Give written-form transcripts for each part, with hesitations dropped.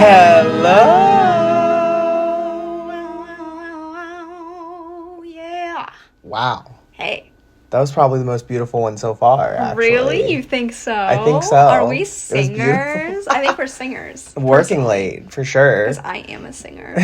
Hello. Yeah. Wow. Hey. That was probably the most beautiful one so far, actually. Really? You think so? I think so. Are we It was singers? I think we're singers. Working late, for sure. Because I am a singer.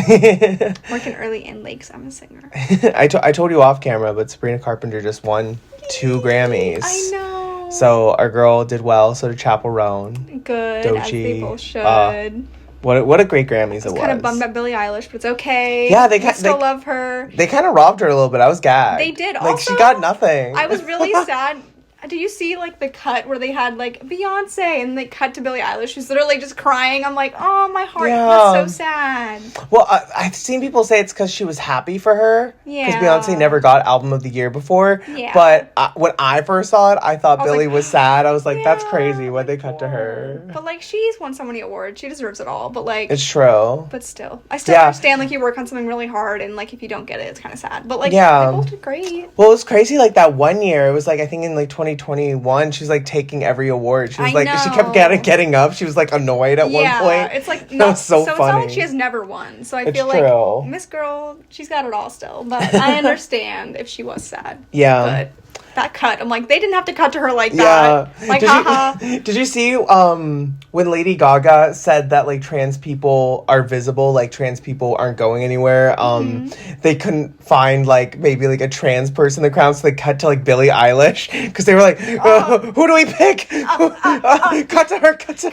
Working early and late 'cause I'm a singer. I told you off camera, but Sabrina Carpenter just won 2 Grammys. I know. So our girl did well, so did Chapel Roan. Good, Doechii. as they both should. What a great Grammys it was. Kind of bummed about Billie Eilish, but it's okay. Yeah, I still love her. They kind of robbed her a little bit. I was gagged. They did. Like, Also, she got nothing. I was really sad. Did you see, like, the cut where they had, like, Beyonce and they cut to Billie Eilish, who's literally just crying? I'm like, oh, my heart. Yeah. That's so sad. Well, I've seen people say it's because she was happy for her. Yeah. Because Beyonce never got Album of the Year before. Yeah. But when I first saw it, I thought Billie like, was sad. I was like, that's yeah, crazy. Why'd they cut to her? But, like, she's won so many awards. She deserves it all. But, like... It's true. But still. I still understand, like, you work on something really hard and, like, if you don't get it, it's kind of sad. But, like, they both did great. Well, it was crazy, like, that one year. It was, like, I think in, like, 2021, she was, like, taking every award. She was, like, she kept getting up. She was, like, annoyed at one point. Yeah, it's, like, that was so funny. It's not like she has never won. So I feel true. like Miss Girl, she's got it all still. But I understand if she was sad. Yeah. But that cut, I'm like, they didn't have to cut to her like that. Like, haha. Did you see when Lady Gaga said that, like, trans people are visible, like, trans people aren't going anywhere? They couldn't find, like, maybe, like, a trans person in the crowd, so they cut to, like, Billie Eilish, because they were like, who do we pick? Cut to her, cut to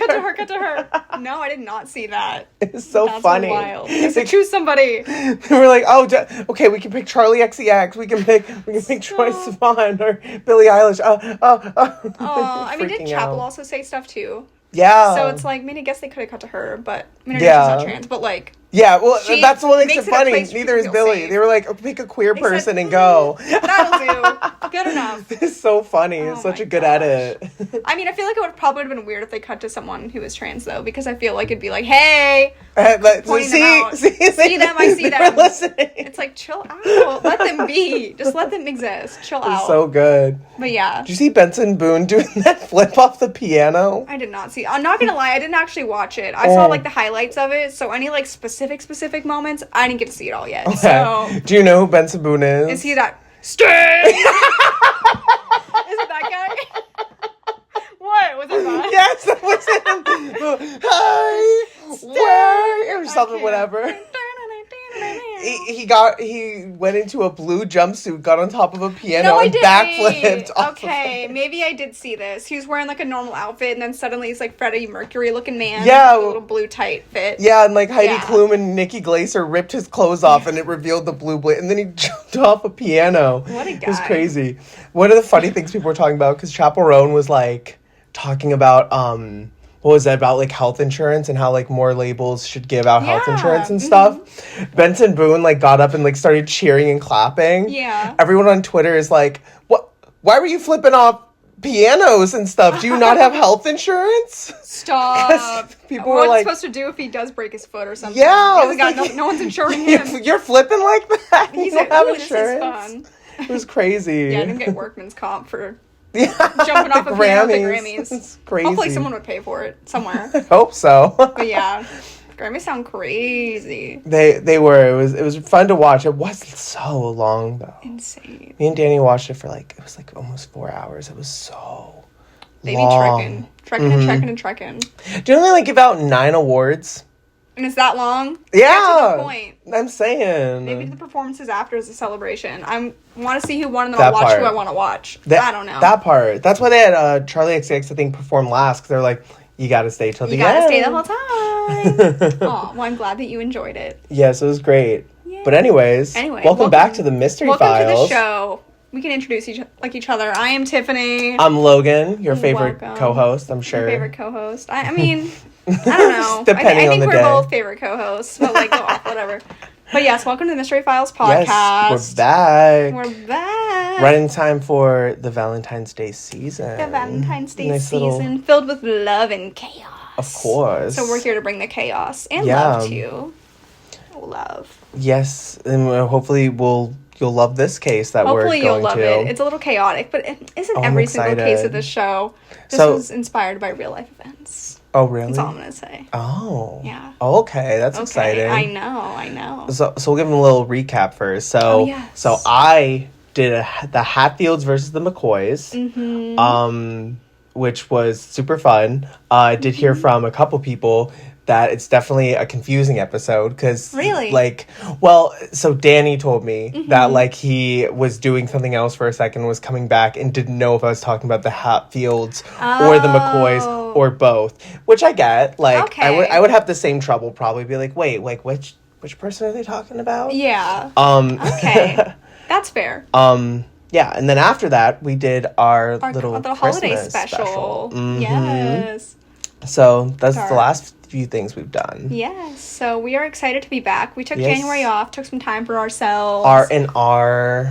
her. No, I did not see that. It's so funny. Wild. They choose somebody. They were like, okay, we can pick Charlie XCX, we can pick Troye Sivan, or Billie Eilish. I mean, did Chapel also say stuff too? Yeah. So it's like, I mean, I guess they could have cut to her, but I mean, she's not trans, but like. Yeah, well, that's what makes it funny. Neither is Billie. Safe. They were like, pick a queer person and go. That'll do. Good enough. It's so funny. It's such a good edit. I mean, I feel like it would probably have been weird if they cut to someone who was trans, though, because I feel like it'd be like, hey, pointing them out. See them, I see them. Listening. It's like, chill out. Let them be. Just let them exist. Chill out. It's so good. But yeah. Did you see Benson Boone doing that flip off the piano? I did not see. I'm not gonna lie, I didn't actually watch it. I saw like the highlights of it, so any like specific moments, I didn't get to see it all yet. Okay. So do you know who Benson Boone is? Is he that Stay? Is it that guy? What? Was it that? Yes, that was him. Hi, stay, or something, whatever. He went into a blue jumpsuit, got on top of a piano, and backflipped. Okay, maybe I did see this. He was wearing like a normal outfit, and then suddenly he's like Freddie Mercury looking man. Yeah, with a little blue tight fit. Yeah, and like Heidi Klum and Nikki Glaser ripped his clothes off, and it revealed the blue blade, and then he jumped off a piano. What a guy! It was crazy. One of the funny things people were talking about, because Chapel Roan was like talking about what was that about, like, health insurance and how, like, more labels should give out health insurance and stuff. Benson Boone, like, got up and, like, started cheering and clapping. Yeah. Everyone on Twitter is like, what? Why were you flipping off pianos and stuff? Do you not have health insurance? Stop. People were like, what's he supposed to do if he does break his foot or something? Yeah. No one's insuring him. You're flipping like that? He's you like, don't have insurance. This is fun. It was crazy. Yeah, I didn't get workman's comp for... jumping off a piano at the Grammys. It's crazy. Hopefully someone would pay for it somewhere. I hope so. But yeah, Grammys sound crazy. They were. It was fun to watch. It wasn't so long though. Insane. Me and Danny watched it for like, it was like almost 4 hours. It was so They long. be trekking. Do you only like give out 9 awards? And it's that long? Yeah. That's the point. I'm saying. Maybe the performances after is a celebration. I want to see who won, and then I'll watch who I want to watch. I don't know. That part. That's why they had Charlie XCX, I think, perform last, because they're like, you got to stay till the end. You got to stay the whole time. Oh, well, I'm glad that you enjoyed it. Yes, it was great. Yay. But anyways, welcome back to the Mystery Files. Welcome to the show. We can introduce each other. I am Tiffany. I'm Logan, your favorite co-host, I'm sure. Your favorite co-host. I mean, I don't know. Depending on the day. I think we're both favorite co-hosts, but like, whatever. But yes, welcome to the Mystery Files podcast. Yes, we're back. We're back. Right in time for the Valentine's Day season. The Valentine's Day season filled with love and chaos. Of course. So we're here to bring the chaos and love to you. Love. Yes, and hopefully you'll love this case that we're going to. Hopefully you'll love it. It's a little chaotic, but it isn't every single case of this show. This is inspired by real life events. Oh, really? That's all I'm gonna say. Oh. Yeah. Okay, that's exciting. I know. So we'll give them a little recap first. So, yes. So I did the Hatfields versus the McCoys, which was super fun. I did hear from a couple people that it's definitely a confusing episode because really, like, so Danny told me that like he was doing something else for a second, was coming back and didn't know if I was talking about the Hatfields or the McCoys or both, which I get. Like, I would have the same trouble, probably be like, wait, like which person are they talking about? Yeah. Okay, that's fair. Yeah, and then after that we did our little holiday special. Yes. So that's the last few things we've done. Yes. So we are excited to be back. We took January off, took some time for ourselves. In our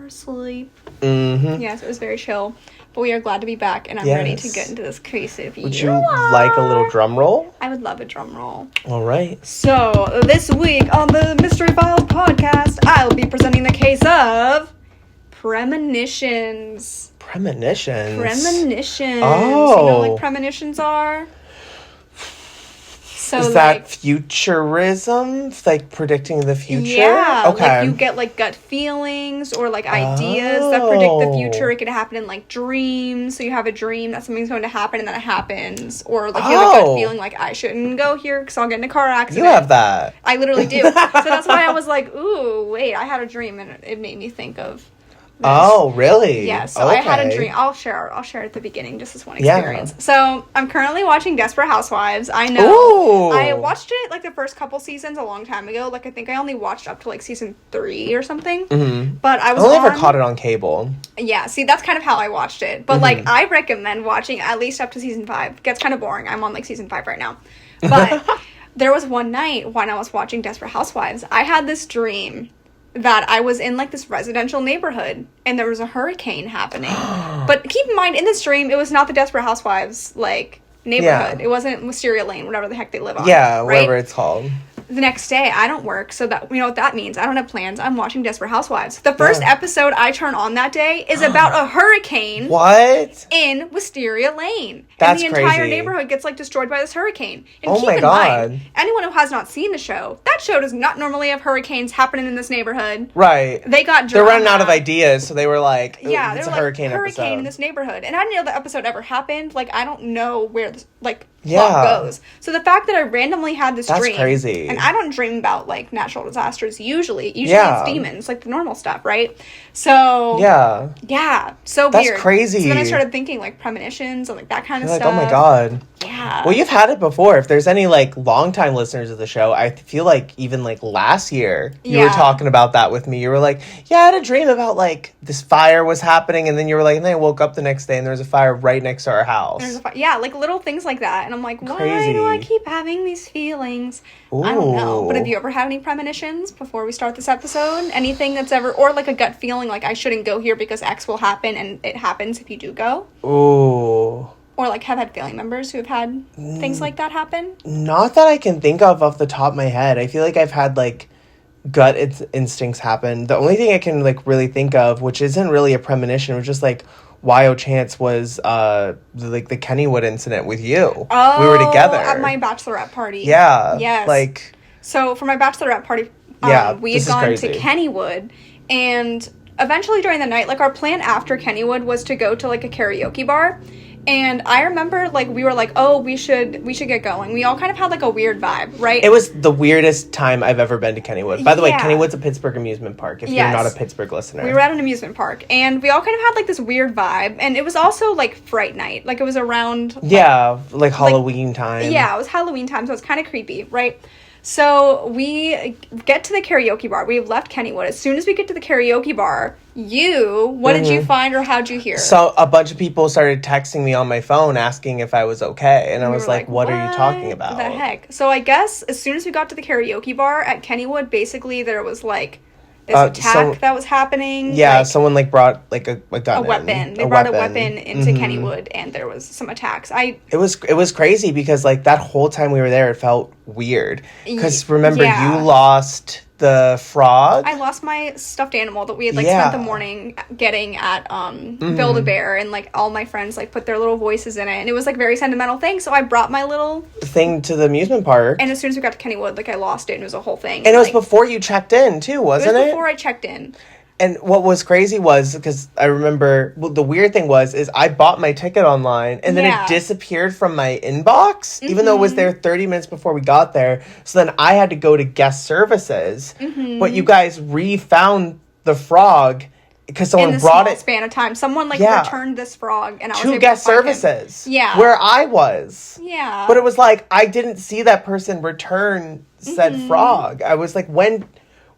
sleep. Yes, it was very chill. But we are glad to be back, and I'm ready to get into this crazy. Would you like a little drum roll? I would love a drum roll. All right. So this week on the Mystery Files podcast, I'll be presenting the case of premonitions. Premonitions. Oh. You know what premonitions are? So is that futurism? Like predicting the future? Yeah. Okay. Like you get like gut feelings or like ideas that predict the future. It could happen in like dreams. So you have a dream that something's going to happen and then it happens. Or like you have a gut feeling like I shouldn't go here because I'll get in a car accident. You have that. I literally do. So that's why I was like, ooh, wait, I had a dream and it made me think of this. Oh, really? Yeah, so I had a dream. I'll share at the beginning, just as one experience. Yeah. So I'm currently watching Desperate Housewives. I know. Ooh. I watched it like the first couple seasons a long time ago. Like I think I only watched up to like season 3 or something. But I only ever caught it on cable. Yeah, see, that's kind of how I watched it. But like I recommend watching at least up to season 5. It gets kind of boring. I'm on like season 5 right now. But there was one night when I was watching Desperate Housewives, I had this dream that I was in like this residential neighborhood and there was a hurricane happening. But keep in mind, in this dream, it was not the Desperate Housewives like neighborhood. Yeah. It wasn't Wisteria Lane, whatever the heck they live on. Yeah, whatever it's called. The next day, I don't work, so that you know what that means. I don't have plans. I'm watching Desperate Housewives. The first episode I turn on that day is about a hurricane. What? In Wisteria Lane. That's and the entire neighborhood gets like destroyed by this hurricane. And keep in mind, anyone who has not seen the show, that show does not normally have hurricanes happening in this neighborhood. Right. They got drama. They're running out of ideas, so they were like, it's a hurricane episode. In this neighborhood. And I didn't know the episode ever happened. Like, I don't know where this, plot goes. So the fact that I randomly had this dream. That's crazy. And I don't dream about like natural disasters usually it's demons, like the normal stuff, right? So so that's weird. Crazy. So then I started thinking like premonitions and like that kind of stuff. Like, oh my god. Yeah. Well, you've had it before. If there's any like longtime listeners of the show, I feel like even like last year you were talking about that with me. You were like, I had a dream about like this fire was happening, and then you were like, and then I woke up the next day and there was a fire right next to our house. Like little things like that, and I'm like, why do I keep having these feelings? Ooh. I don't know. But have you ever had any premonitions before we start this episode? Anything that's ever, or like a gut feeling like I shouldn't go here because X will happen, and it happens if you do go? Ooh. Or like have had family members who have had things like that happen? Not that I can think of off the top of my head. I feel like I've had like gut instincts happen. The only thing I can like really think of, which isn't really a premonition, was just like wild chance, was the Kennywood incident with you. Oh, we were together at my bachelorette party. Yeah. Yes. Like, so for my bachelorette party, we had gone to Kennywood, and eventually during the night, like our plan after Kennywood was to go to like a karaoke bar. And I remember, like, we were like, oh, we should get going. We all kind of had, like, a weird vibe, right? It was the weirdest time I've ever been to Kennywood. By the way, Kennywood's a Pittsburgh amusement park, if you're not a Pittsburgh listener. We were at an amusement park, and we all kind of had, like, this weird vibe. And it was also, like, Fright Night. Like, it was around... like Halloween time. Yeah, it was Halloween time, so it was kind of creepy, right? So we get to the karaoke bar. We've left Kennywood. As soon as we get to the karaoke bar, what did you find, or how'd you hear? So a bunch of people started texting me on my phone asking if I was okay. And I was like, what are you talking about? What the heck? So I guess as soon as we got to the karaoke bar at Kennywood, basically there was like this attack that was happening. Yeah, like, someone like brought like a gun. A weapon. They brought a weapon into Kennywood, and there was some attacks. It was crazy because like that whole time we were there, it felt weird. Because remember, you lost the frog. I lost my stuffed animal that we had, like, spent the morning getting at Build-A-Bear, and, like, all my friends, like, put their little voices in it, and it was, like, very sentimental thing, so I brought my little thing to the amusement park. And as soon as we got to Kennywood, like, I lost it, and it was a whole thing. And it was before you checked in, too, wasn't it? It was before I checked in. And what was crazy was, because I remember, the weird thing is I bought my ticket online, and then it disappeared from my inbox, even though it was there 30 minutes before we got there. So then I had to go to guest services. But you guys refound the frog, because someone brought it. In a span of time. Someone, like, returned this frog, and I was able to guest find services. Him. Yeah. Where I was. Yeah. But it was like, I didn't see that person return said frog. I was like, when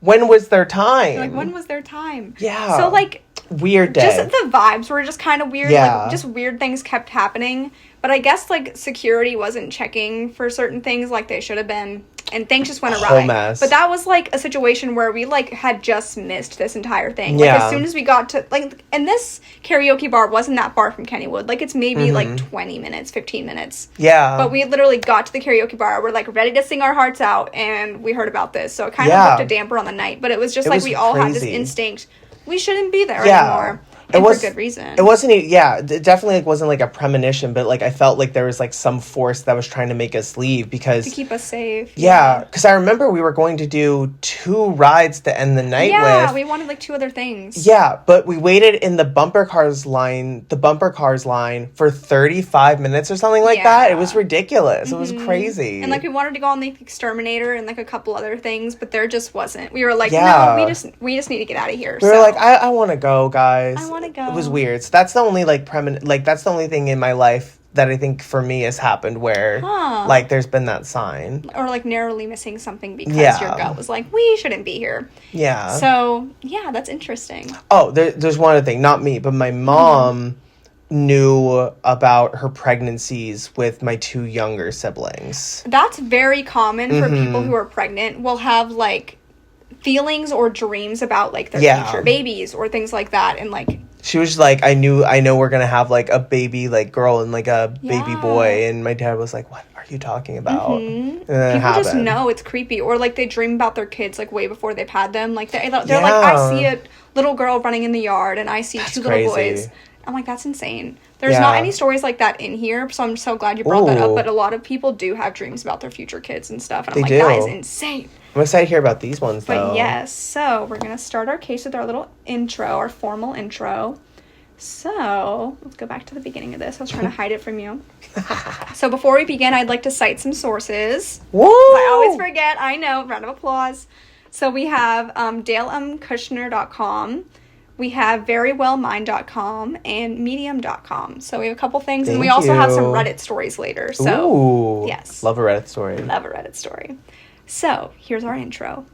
was their time? Like, when was their time? Yeah. So, like... Weird day. Just the vibes were just kind of weird. Yeah. Like, just weird things kept happening. But I guess, like, security wasn't checking for certain things like they should have been. And things just went awry. Whole mess. But that was, like, a situation where we, like, had just missed this entire thing. Yeah. Like, as soon as we got to... Like, and this karaoke bar wasn't that far from Kennywood. Like, it's maybe, like, 20 minutes, 15 minutes. Yeah. But we literally got to the karaoke bar. We're, like, ready to sing our hearts out. And we heard about this. So it kind of put a damper on the night. But it was just, like, we all had this instinct. We shouldn't be there anymore. And for good reason. It wasn't, it definitely, like, wasn't, like, a premonition, but, like, I felt like there was, like, some force that was trying to make us leave, because... To keep us safe. Yeah, because I remember we were going to do 2 rides to end the night with. Yeah, we wanted, like, 2 other things. Yeah, but we waited in the bumper cars line for 35 minutes or something like that. It was ridiculous. It was crazy. And, like, we wanted to go on the Exterminator and, like, a couple other things, but there just wasn't. We were like, no, we just need to get out of here. We were like, I want to go, guys. I want to go. It was weird. So that's the only, like, that's the only thing in my life that I think for me has happened where, like, there's been that sign. Or, like, narrowly missing something because your gut was like, we shouldn't be here. Yeah. So, yeah, that's interesting. Oh, there's one other thing. Not me, but my mom knew about her pregnancies with my 2 younger siblings. That's very common for people who are pregnant. Will have, like, feelings or dreams about, like, their future babies or things like that. And, like... She was like, I know we're gonna have, like, a baby, like, girl and, like, a baby boy. And my dad was like, what are you talking about? And then people just know it's creepy. Or, like, they dream about their kids, like, way before they've had them. Like, they're like, I see a little girl running in the yard and I see 2 little boys. I'm like, that's insane. There's not any stories like that in here, so I'm so glad you brought that up. But a lot of people do have dreams about their future kids and stuff. And I'm like, that is insane. I'm excited to hear about these ones, though. But yes, so we're going to start our case with our little intro, our formal intro. So, let's go back to the beginning of this. I was trying to hide it from you. So, before we begin, I'd like to cite some sources. Woo! I always forget. I know. Round of applause. So, we have DaleMKushner.com. We have verywellmind.com and medium.com. So, we have a couple things. And we also have some Reddit stories later. So, yes. Love a Reddit story. Love a Reddit story. So, here's our intro.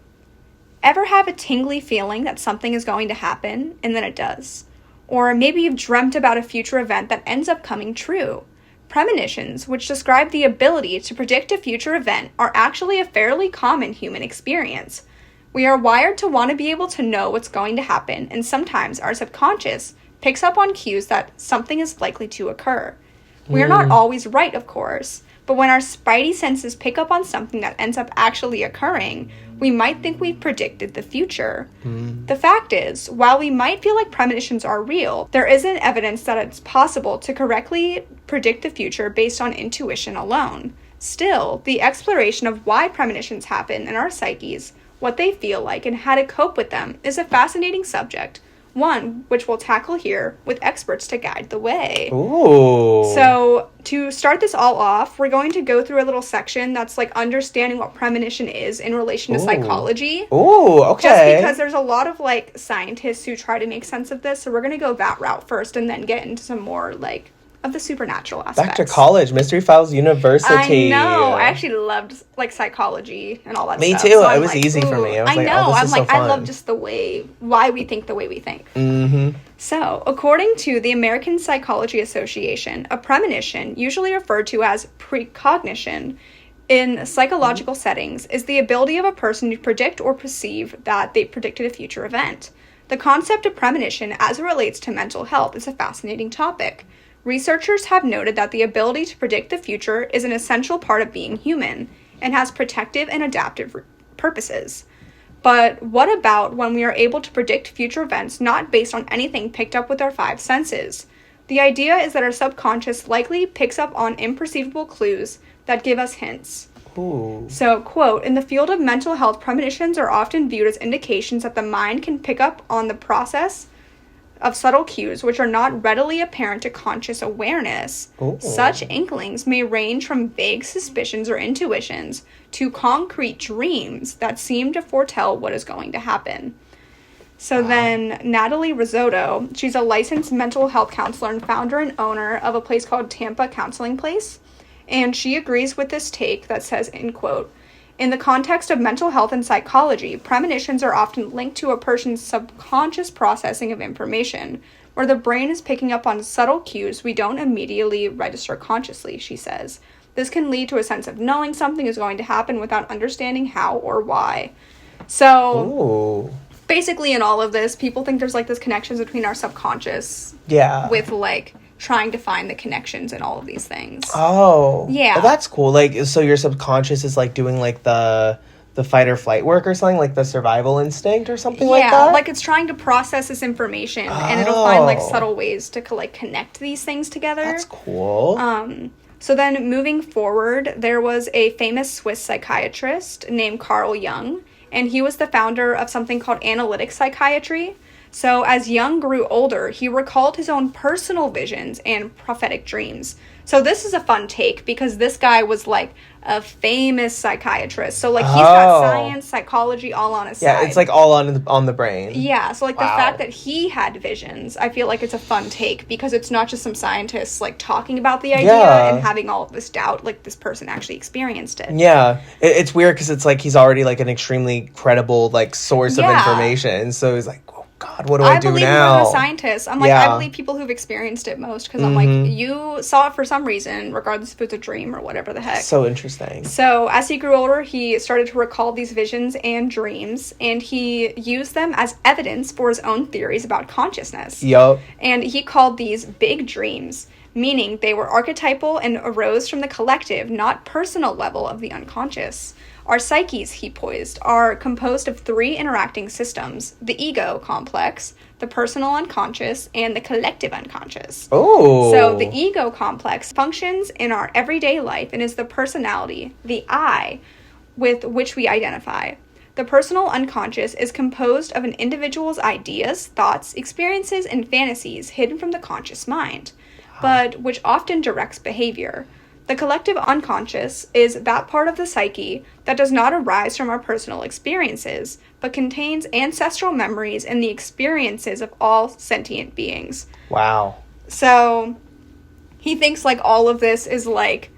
Ever have a tingly feeling that something is going to happen, and then it does? Or maybe you've dreamt about a future event that ends up coming true. Premonitions, which describe the ability to predict a future event, are actually a fairly common human experience. We are wired to want to be able to know what's going to happen, and sometimes our subconscious picks up on cues that something is likely to occur. We are not always right, of course, but when our spidey senses pick up on something that ends up actually occurring, we might think we've predicted the future. The fact is, while we might feel like premonitions are real, there isn't evidence that it's possible to correctly predict the future based on intuition alone. Still, the exploration of why premonitions happen in our psyches, what they feel like, and how to cope with them is a fascinating subject. One which we'll tackle here with experts to guide the way. Ooh. So, to start this all off, we're going to go through a little section that's like understanding what premonition is in relation to psychology. Ooh, okay. Just because there's a lot of like scientists who try to make sense of this, so we're going to go that route first and then get into some more like of the supernatural aspects. Back to college, Mystery Files University. I know. I actually loved like psychology and all that Me stuff. too. So it was easy for me. I was like, know. Oh, this I'm is like, so fun. I love just why we think the way we think. Mm-hmm. So, according to the American Psychology Association, a premonition, usually referred to as precognition in psychological settings, is the ability of a person to predict or perceive that they predicted a future event. The concept of premonition, as it relates to mental health, is a fascinating topic. Researchers have noted that the ability to predict the future is an essential part of being human and has protective and adaptive purposes. But what about when we are able to predict future events not based on anything picked up with our five senses? The idea is that our subconscious likely picks up on imperceivable clues that give us hints. Ooh. So, quote, in the field of mental health, premonitions are often viewed as indications that the mind can pick up on the process of subtle cues which are not readily apparent to conscious awareness. Ooh. Such inklings may range from vague suspicions or intuitions to concrete dreams that seem to foretell what is going to happen. So then Natalie Risotto, she's a licensed mental health counselor and founder and owner of a place called Tampa Counseling Place. And she agrees with this take that says, in quote, in the context of mental health and psychology, premonitions are often linked to a person's subconscious processing of information, where the brain is picking up on subtle cues we don't immediately register consciously, she says. This can lead to a sense of knowing something is going to happen without understanding how or why. So... Ooh. Basically, in all of this, people think there's, like, this connections between our subconscious with, like, trying to find the connections in all of these things. Oh. Yeah. Well, that's cool. Like, so your subconscious is, like, doing, like, the fight or flight work or something, like the survival instinct or something like that? Yeah, like, it's trying to process this information, and it'll find, like, subtle ways to, like, connect these things together. That's cool. So then, moving forward, there was a famous Swiss psychiatrist named Carl Jung, and he was the founder of something called analytic psychiatry. So as Jung grew older, he recalled his own personal visions and prophetic dreams. So this is a fun take because this guy was like a famous psychiatrist. So like he's got science, psychology all on his side. Yeah, it's like all on the brain. Yeah, so like the fact that he had visions, I feel like it's a fun take because it's not just some scientists like talking about the idea and having all of this doubt, like this person actually experienced it. Yeah, it's weird because it's like he's already like an extremely credible like source of information. So he's like, God, what do I do now? I believe more than a scientist. I'm like, I believe people who've experienced it most because I'm like, you saw it for some reason, regardless if it's a dream or whatever the heck. So interesting. So as he grew older, he started to recall these visions and dreams, and he used them as evidence for his own theories about consciousness. Yup. And he called these big dreams, meaning they were archetypal and arose from the collective, not personal level of the unconscious. Our psyches, he posed, are composed of three interacting systems: the ego complex, the personal unconscious, and the collective unconscious. Oh. So the ego complex functions in our everyday life and is the personality, the I, with which we identify. The personal unconscious is composed of an individual's ideas, thoughts, experiences, and fantasies hidden from the conscious mind, but which often directs behavior. The collective unconscious is that part of the psyche that does not arise from our personal experiences, but contains ancestral memories and the experiences of all sentient beings. Wow. So, he thinks, like, all of this is, like...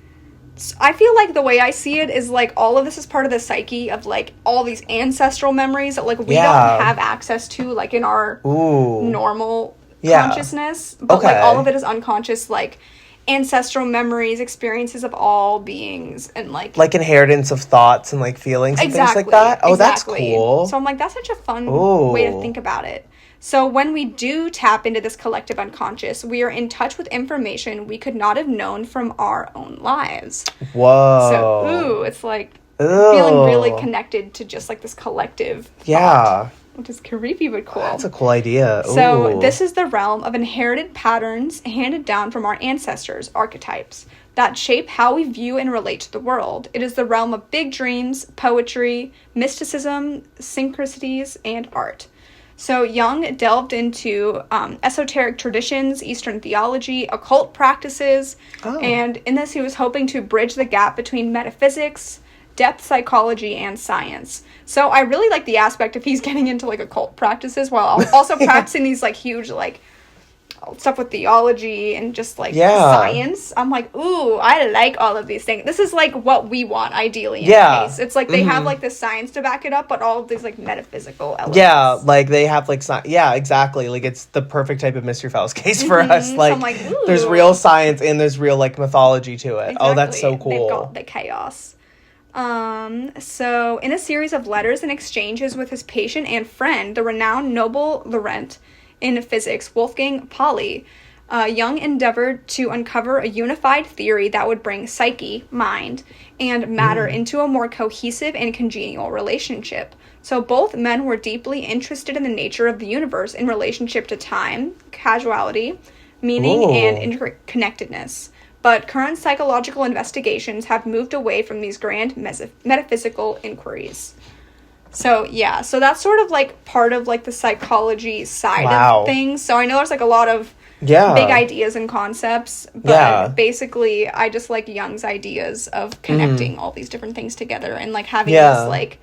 I feel like the way I see it is, like, all of this is part of the psyche of, like, all these ancestral memories that, like, we don't have access to, like, in our normal consciousness. But, like, all of it is unconscious, like... ancestral memories, experiences of all beings, and like inheritance of thoughts and like feelings and things like that. Oh, that's cool. So I'm like, that's such a fun way to think about it. So when we do tap into this collective unconscious, we are in touch with information we could not have known from our own lives. Whoa. So it's like feeling really connected to just like this collective thought. Which is creepy but cool. That's a cool idea. Ooh. So this is the realm of inherited patterns handed down from our ancestors, archetypes, that shape how we view and relate to the world. It is the realm of big dreams, poetry, mysticism, synchronicities, and art. So Jung delved into esoteric traditions, Eastern theology, occult practices, and in this he was hoping to bridge the gap between metaphysics, depth psychology, and science. So I really like the aspect of he's getting into like occult practices while also practicing these like huge like stuff with theology and just like science. I'm like, ooh, I like all of these things. This is like what we want ideally in case. It's like they have like the science to back it up, but all of these like metaphysical elements. Yeah, like they have like exactly. Like it's the perfect type of Mystery Files case for us. Like, so I'm like, ooh. There's real science and there's real like mythology to it. Exactly. Oh, that's so cool. They've got the chaos. So in a series of letters and exchanges with his patient and friend, the renowned Nobel laureate in physics, Wolfgang Pauli, Jung endeavored to uncover a unified theory that would bring psyche, mind, and matter into a more cohesive and congenial relationship. So both men were deeply interested in the nature of the universe in relationship to time, causality, meaning, and interconnectedness. But current psychological investigations have moved away from these grand metaphysical inquiries. So, yeah. So that's sort of, like, part of, like, the psychology side of things. So I know there's, like, a lot of big ideas and concepts. But basically, I just like Jung's ideas of connecting all these different things together and, like, having this, like,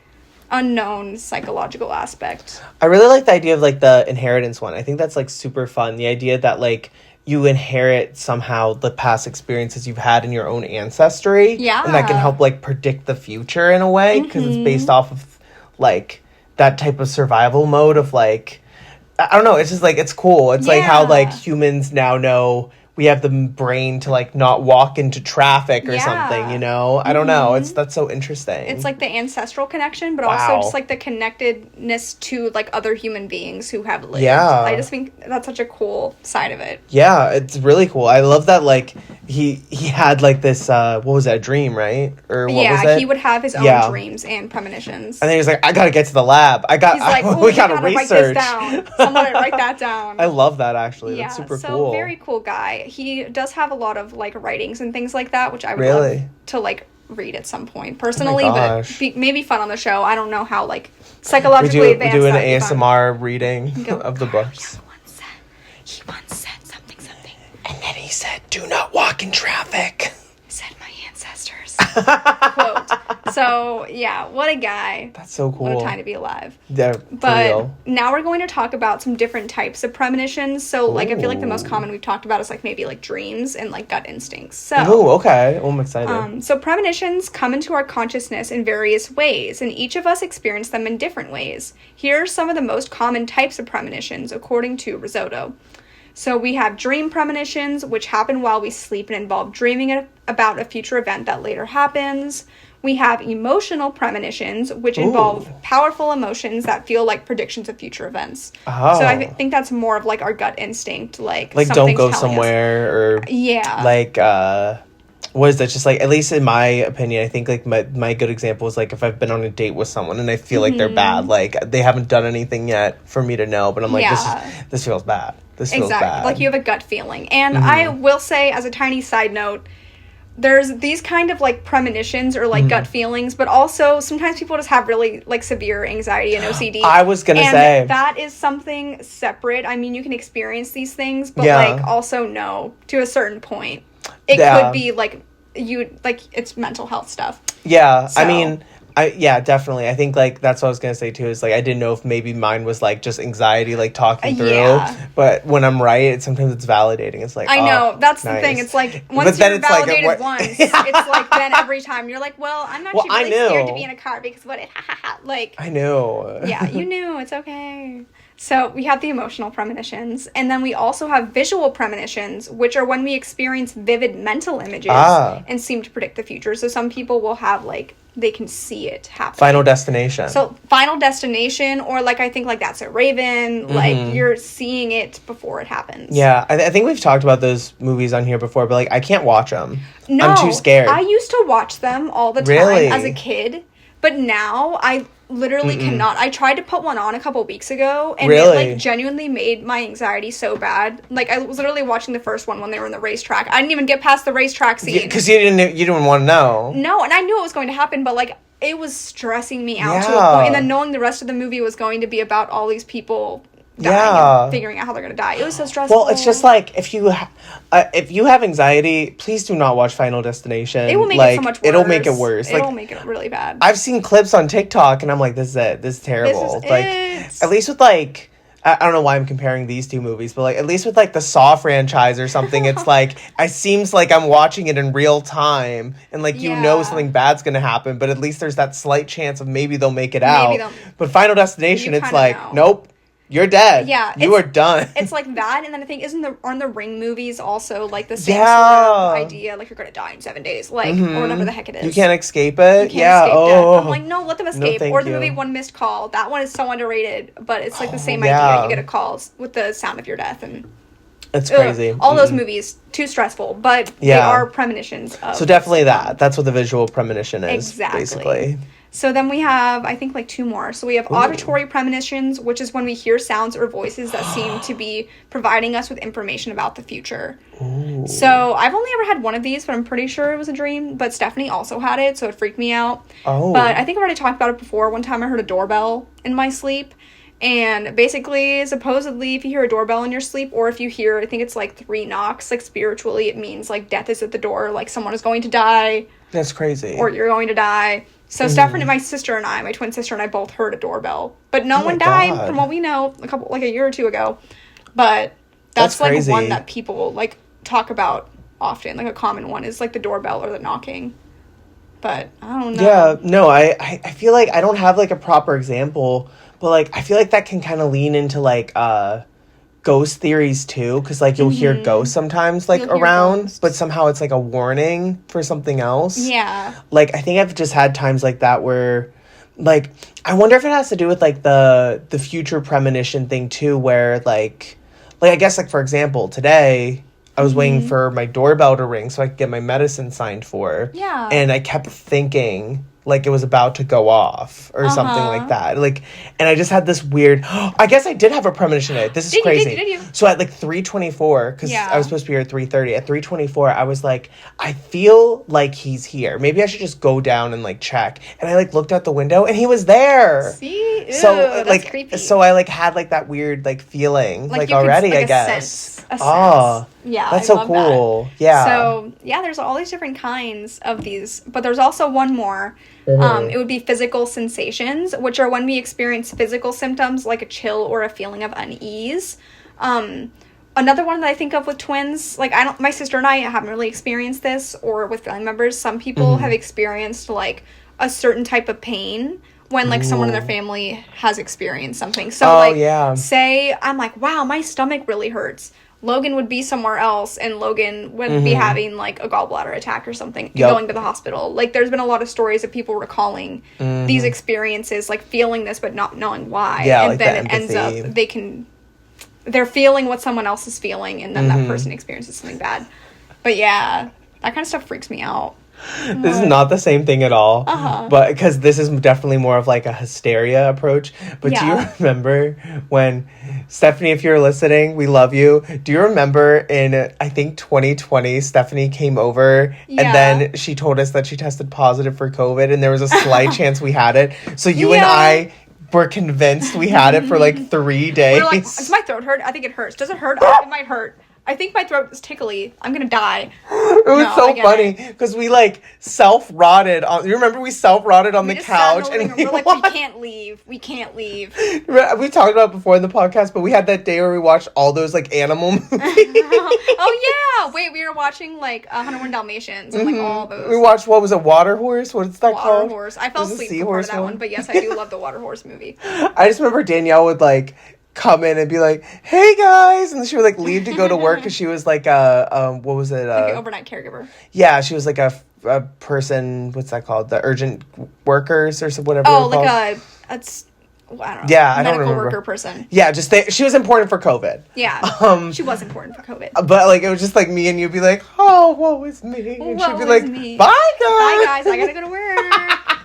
unknown psychological aspect. I really like the idea of, like, the inheritance one. I think that's, like, super fun. The idea that, like, you inherit somehow the past experiences you've had in your own ancestry. Yeah. And that can help, like, predict the future in a way, because it's based off of, like, that type of survival mode of, like, I don't know, it's just, like, it's cool. It's like how, like, humans now know we have the brain to, like, not walk into traffic or something, you know? I don't know. That's so interesting. It's, like, the ancestral connection, but also just, like, the connectedness to, like, other human beings who have lived. Yeah. I just think that's such a cool side of it. Yeah, it's really cool. I love that, like, he had, like, this, what was that, dream, right? Or what was it? He would have his own dreams and premonitions. And then he was like, I gotta get to the lab. He's like, we gotta research. Write this down. Somebody write that down. I love that, actually. That's super cool. Very cool guy. He does have a lot of, like, writings and things like that, which I would love to, like, read at some point personally, but maybe fun on the show. I don't know how, like, psychologically advanced we do an ASMR reading of the books. He once said something. And then he said, do not walk in traffic. Said my ancestors. Quote. So, yeah, what a guy. That's so cool. What a time to be alive. Yeah, but now we're going to talk about some different types of premonitions. So, like, I feel like the most common we've talked about is, like, maybe, like, dreams and, like, gut instincts. So, okay. I'm excited. So, premonitions come into our consciousness in various ways, and each of us experience them in different ways. Here are some of the most common types of premonitions, according to Risotto. So we have dream premonitions, which happen while we sleep and involve dreaming about a future event that later happens. We have emotional premonitions, which involve powerful emotions that feel like predictions of future events. Oh. So I think that's more of, like, our gut instinct, like don't go somewhere, or like what is that? Just, like, at least in my opinion, I think, like, my good example is, like, if I've been on a date with someone and I feel like they're bad, like, they haven't done anything yet for me to know, but I'm like, this feels bad. This feels bad. Like, you have a gut feeling. And I will say, as a tiny side note, there's these kind of, like, premonitions or, like, gut feelings, but also sometimes people just have really, like, severe anxiety and OCD. I was gonna say. That is something separate. I mean, you can experience these things, but, like, also know, to a certain point, it could be, like, it's mental health stuff. Yeah, so. I mean, definitely. I think, like, that's what I was gonna say too. Is, like, I didn't know if maybe mine was, like, just anxiety, like, talking through. But when I'm right, sometimes it's validating. It's like, I know that's the thing. It's like once you're validated once, it's like then every time you're like, well, I'm actually really scared to be in a car because what it like. I know. Yeah, you knew. It's okay. So we have the emotional premonitions, and then we also have visual premonitions, which are when we experience vivid mental images and seem to predict the future. So some people will have, like, they can see it happen. Final Destination. So Final Destination, or, like, I think, like, That's a Raven, like, you're seeing it before it happens. Yeah, I think we've talked about those movies on here before, but, like, I can't watch them. No, I'm too scared. I used to watch them all the time as a kid, but now I literally cannot. I tried to put one on a couple weeks ago, and it, like, genuinely made my anxiety so bad. Like, I was literally watching the first one when they were in the racetrack. I didn't even get past the racetrack scene. Because you didn't want to know. No, and I knew it was going to happen, but, like, it was stressing me out to a point. And then knowing the rest of the movie was going to be about all these people dying and figuring out how they're going to die. It was so stressful. Well, it's just, like, if you have anxiety, please do not watch Final Destination. It will make it so much worse. It'll make it worse. It'll make it really bad. I've seen clips on TikTok, and I'm like, this is it. This is terrible. At least with, like, I don't know why I'm comparing these two movies, but, like, at least with, like, the Saw franchise or something, it's like, it seems like I'm watching it in real time, and, like, you know something bad's gonna happen, but at least there's that slight chance of maybe they'll make it out. But Final Destination, it's like, nope. You're dead. Yeah. You are done. It's like that, and then I think, aren't the Ring movies also, like, the same sort of idea? Like, you're gonna die in 7 days, like, or whatever the heck it is. You can't escape it? You can't escape death. I'm like, no, let them escape. Or the movie One Missed Call. That one is so underrated, but it's, like, the same idea. You get a call with the sound of your death, and It's crazy. All those movies, too stressful, but they are premonitions of so definitely that. That's what the visual premonition is, basically. So then we have, I think, like 2 more. So we have auditory premonitions, which is when we hear sounds or voices that seem to be providing us with information about the future. Ooh. So I've only ever had one of these, but I'm pretty sure it was a dream. But Stephanie also had it, so it freaked me out. Oh. But I think I've already talked about it before. One time I heard a doorbell in my sleep. And basically, supposedly, if you hear a doorbell in your sleep, or if you hear, I think it's like 3 knocks, like spiritually, it means like death is at the door, like someone is going to die. That's crazy. Or you're going to die. So Stephanie, my sister and I, my twin sister and I both heard a doorbell. But no one died, from what we know, a year or 2 ago. But that's like crazy. one that people like talk about often. Like a common one is like the doorbell or the knocking. But I don't know. Yeah, no, I feel like I don't have like a proper example, but like I feel like that can kind of lean into like ghost theories too, because like you'll hear ghosts sometimes like around, but somehow it's like a warning for something else. Yeah. Like I think I've just had times like that where like I wonder if it has to do with like the future premonition thing too, where like I guess like for example today I was waiting for my doorbell to ring so I could get my medicine signed for. Yeah. And I kept thinking like it was about to go off or something like that. Like, and I just had this weird, I guess I did have a premonition today. This is crazy. Did you? So at like 3:24, because I was supposed to be here at 3:30. At 3:24, I was like, I feel like he's here. Maybe I should just go down and like check. And I like looked out the window and he was there. See? Ew, so that's like, creepy. so I like had like that weird like feeling like already, I guess. A sense. Yeah, that's so cool. That. Yeah. So yeah, there's all these different kinds of these, but there's also one more. It would be physical sensations, which are when we experience physical symptoms like a chill or a feeling of unease. Another one that I think of with twins, like my sister and I haven't really experienced this, or with family members. Some people have experienced like a certain type of pain when like someone in their family has experienced something. So say I'm like, wow, my stomach really hurts. Logan would be somewhere else, and Logan would be having, like, a gallbladder attack or something and going to the hospital. Like, there's been a lot of stories of people recalling these experiences, like, feeling this but not knowing why. Yeah, and like then the it ends up, they're feeling what someone else is feeling, and then that person experiences something bad. But, yeah, that kind of stuff freaks me out. This is not the same thing at all. But because this is definitely more of like a hysteria approach. But do you remember when Stephanie, if you're listening, we love you. Do you remember in I think 2020 Stephanie came over and then she told us that she tested positive for COVID and there was a slight chance we had it. So you and I were convinced we had it for like 3 days. We were like, does my throat hurt? I think it hurts. Does it hurt? It might hurt. I think my throat is tickly. I'm gonna die. It was so funny because we like self-rotted on. You remember we self-rotted on the couch and we're like, we can't leave. We can't leave. We talked about it before in the podcast, but we had that day where we watched all those like animal movies. Oh yeah! Wait, we were watching like 101 Dalmatians and like all those. We watched what was a water horse? What's that called? Water horse. I fell asleep before that one, but yes, I do love the water horse movie. I just remember Danielle would like come in and be like, "Hey guys," and then she would like leave to go to work because she was like what was it? Like an overnight caregiver. Yeah, she was like a person. What's that called? The urgent workers or whatever. Oh, like I don't know. Yeah, I don't remember. Medical worker person. Yeah, just she was important for COVID. Yeah, she was important for COVID. But like it was just like me and you'd be like, "Oh, woe is me," and she'd be like, "Bye guys, bye guys, I gotta go to work."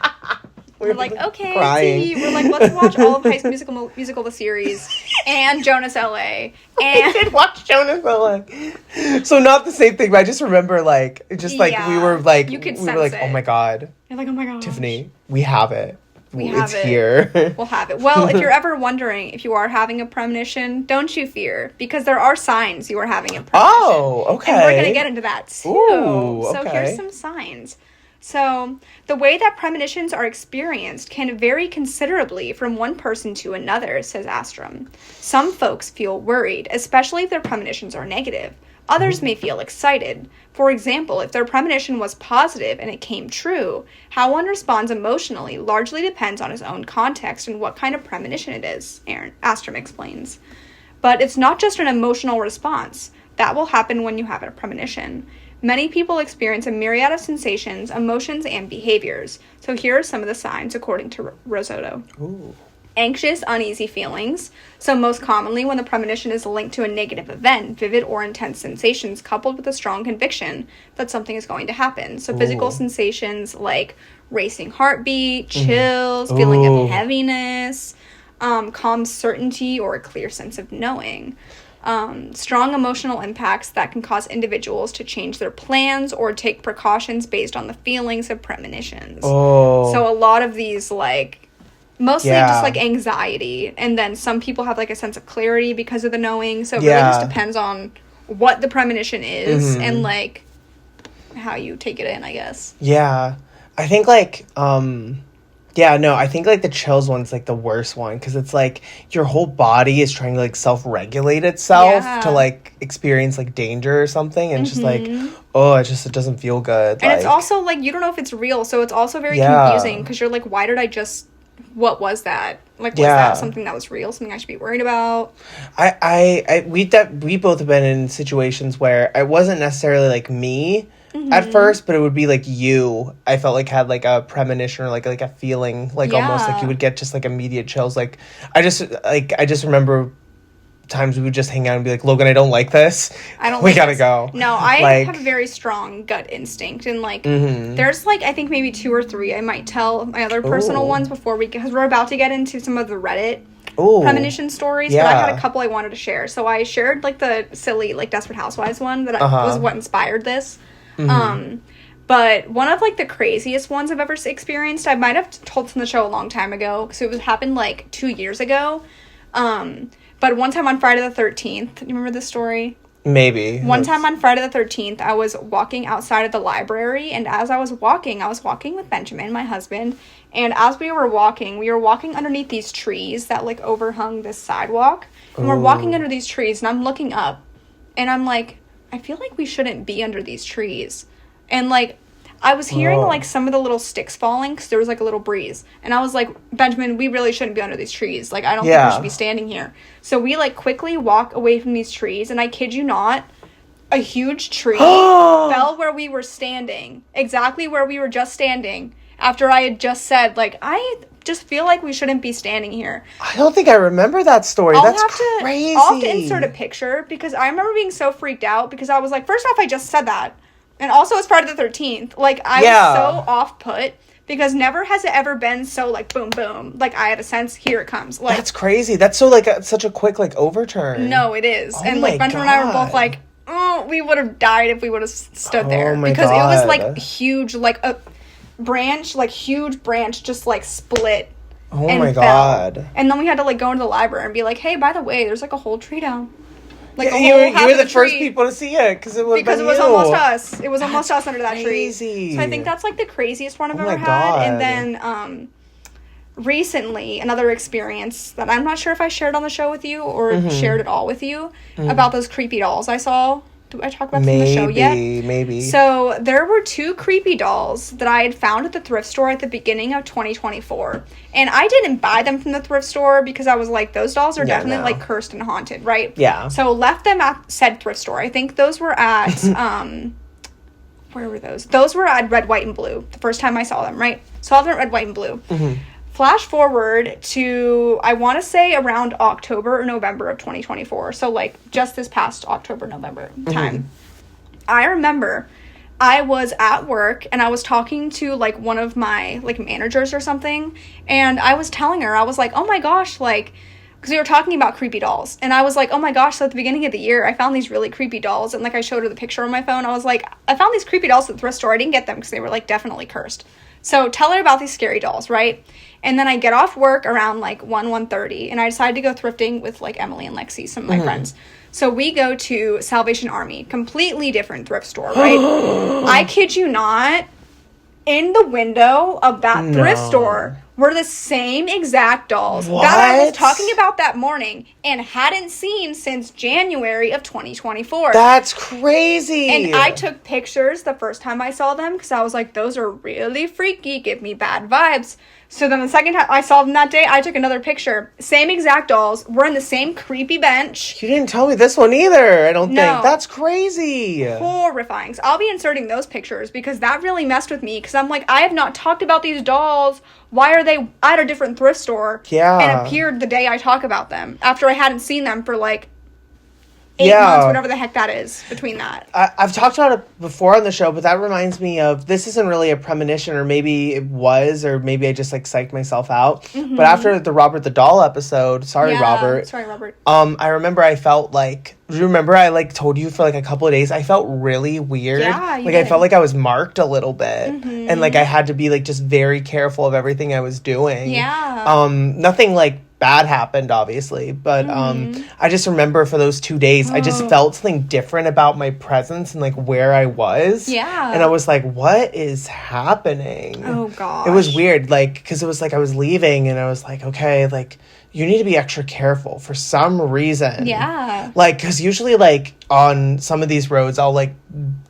We're like, okay, crying. We're like, let's watch all of High School Musical, the series, and Jonas L.A. And I did watch Jonas L.A. So not the same thing, but I just remember like, just like we were like, you could we were like, sense oh my god, you're like, oh my god, Tiffany, we have it. It's here. We'll have it. Well, if you're ever wondering if you are having a premonition, don't you fear, because there are signs you are having a premonition. Oh, okay. And we're gonna get into that too. Ooh, so here's some signs. So, the way that premonitions are experienced can vary considerably from one person to another, says Astrom. Some folks feel worried, especially if their premonitions are negative. Others may feel excited. For example, if their premonition was positive and it came true, how one responds emotionally largely depends on his own context and what kind of premonition it is, Astrom explains. But it's not just an emotional response. That will happen when you have a premonition. Many people experience a myriad of sensations, emotions, and behaviors. So here are some of the signs according to Rosotto. Ooh. Anxious, uneasy feelings. So most commonly when the premonition is linked to a negative event, vivid or intense sensations coupled with a strong conviction that something is going to happen. So physical sensations like racing heartbeat, chills, feeling of heaviness, calm certainty, or a clear sense of knowing. Strong emotional impacts that can cause individuals to change their plans or take precautions based on the feelings of premonitions. So a lot of these, like, mostly just, like, anxiety. And then some people have, like, a sense of clarity because of the knowing. So it really just depends on what the premonition is and, like, how you take it in, I guess. Yeah. I think, like, I think, like, the chills one's, like, the worst one. Because it's, like, your whole body is trying to, like, self-regulate itself to, like, experience, like, danger or something. And just, like, it doesn't feel good. And it's also, like, you don't know if it's real. So it's also very confusing. Because you're like, why did I just... What was that? Like, was that something that was real? Something I should be worried about? We both have been in situations where it wasn't necessarily, like, me at first, but it would be, like, you. I felt like had, like, a premonition or, like a feeling, like, almost, like, you would get just, like, immediate chills. Like, I just remember times we would just hang out and be like, Logan, I don't like this. We gotta go. No, I have a very strong gut instinct. And, like, there's, like, I think maybe 2 or 3. I might tell my other personal ones before because we're about to get into some of the Reddit premonition stories. But I had a couple I wanted to share. So I shared, like, the silly, like, Desperate Housewives one that was what inspired this. But one of, like, the craziest ones I've ever experienced, I might have told this on the show a long time ago because it happened, like, 2 years ago. But one time on Friday the 13th, you remember this story? Maybe. One time on Friday the 13th, I was walking outside of the library, and as I was walking with Benjamin, my husband, and as we were walking underneath these trees that, like, overhung this sidewalk, and we're walking under these trees, and I'm looking up, and I'm like, I feel like we shouldn't be under these trees. And, like, I was hearing, like, some of the little sticks falling because there was, like, a little breeze. And I was like, Benjamin, we really shouldn't be under these trees. Like, I don't think we should be standing here. So we, like, quickly walk away from these trees. And I kid you not, a huge tree fell where we were standing. Exactly where we were just standing. After I had just said, like, I just feel like we shouldn't be standing here. I don't think I remember that story. That's crazy. I'll have to insert a picture because I remember being so freaked out because I was like, first off, I just said that. And also, it's Friday the 13th. Like, I was so off-put because never has it ever been so, like, boom, boom. Like, I had a sense, here it comes. Like, that's crazy. That's so, like, such a quick, like, overturn. No, it is. And, like, Benjamin and I were both like, oh, we would have died if we would have stood there. Because it was, like, huge, like, a branch, like, huge branch just, like, split. Oh, my God. And then we had to, like, go into the library and be like, hey, by the way, there's, like, a whole tree down. Like, you were the first people to see it because it was almost us. It was almost us under that crazy. Tree. So I think that's, like, the craziest one I've ever had. And then recently, another experience that I'm not sure if I shared on the show with you or shared it all with you about those creepy dolls I saw. Did I talk about them in the show yet? Maybe. So there were 2 creepy dolls that I had found at the thrift store at the beginning of 2024. And I didn't buy them from the thrift store because I was like, those dolls are definitely like cursed and haunted, right? Yeah. So left them at said thrift store. I think those were at, where were those? Those were at Red, White, and Blue the first time I saw them, right? Saw them at Red, White, and Blue. Flash forward to, I want to say around October or November of 2024. So, like, just this past October, November time. I remember I was at work and I was talking to, like, one of my, like, managers or something. And I was telling her, I was like, oh my gosh, like, because we were talking about creepy dolls. And I was like, oh my gosh, so at the beginning of the year, I found these really creepy dolls. And, like, I showed her the picture on my phone. I was like, I found these creepy dolls at the thrift store. I didn't get them because they were, like, definitely cursed. So tell her about these scary dolls, right? And then I get off work around, like, 1:30, and I decide to go thrifting with, like, Emily and Lexi, some of my friends. So we go to Salvation Army, completely different thrift store, right? I kid you not, in the window of that thrift store were the same exact dolls that I was talking about that morning and hadn't seen since January of 2024. That's crazy. And I took pictures the first time I saw them because I was like, those are really freaky, give me bad vibes. So then the second time I saw them that day, I took another picture. Same exact dolls. We're in the same creepy bench. You didn't tell me this one either, I don't think. That's crazy. Horrifying. So I'll be inserting those pictures because that really messed with me because I'm like, I have not talked about these dolls. Why are are they at a different thrift store and appeared the day I talk about them after I hadn't seen them for like 8 months, whatever the heck that is between that. I've talked about it before on the show, but that reminds me of, this isn't really a premonition, or maybe it was, or maybe I just like psyched myself out. But after the Robert the Doll episode, sorry Robert. I remember I felt like, do you remember I like told you for like a couple of days I felt really weird? Yeah, like I felt like I was marked a little bit, and like I had to be like just very careful of everything I was doing. Nothing like bad happened, obviously, but I just remember for those 2 days I just felt something different about my presence and like where I was. And I was like, what is happening? Oh gosh, it was weird, like, because it was like I was leaving and I was like, okay, like, you need to be extra careful for some reason. Like, because usually, like, on some of these roads, I'll, like,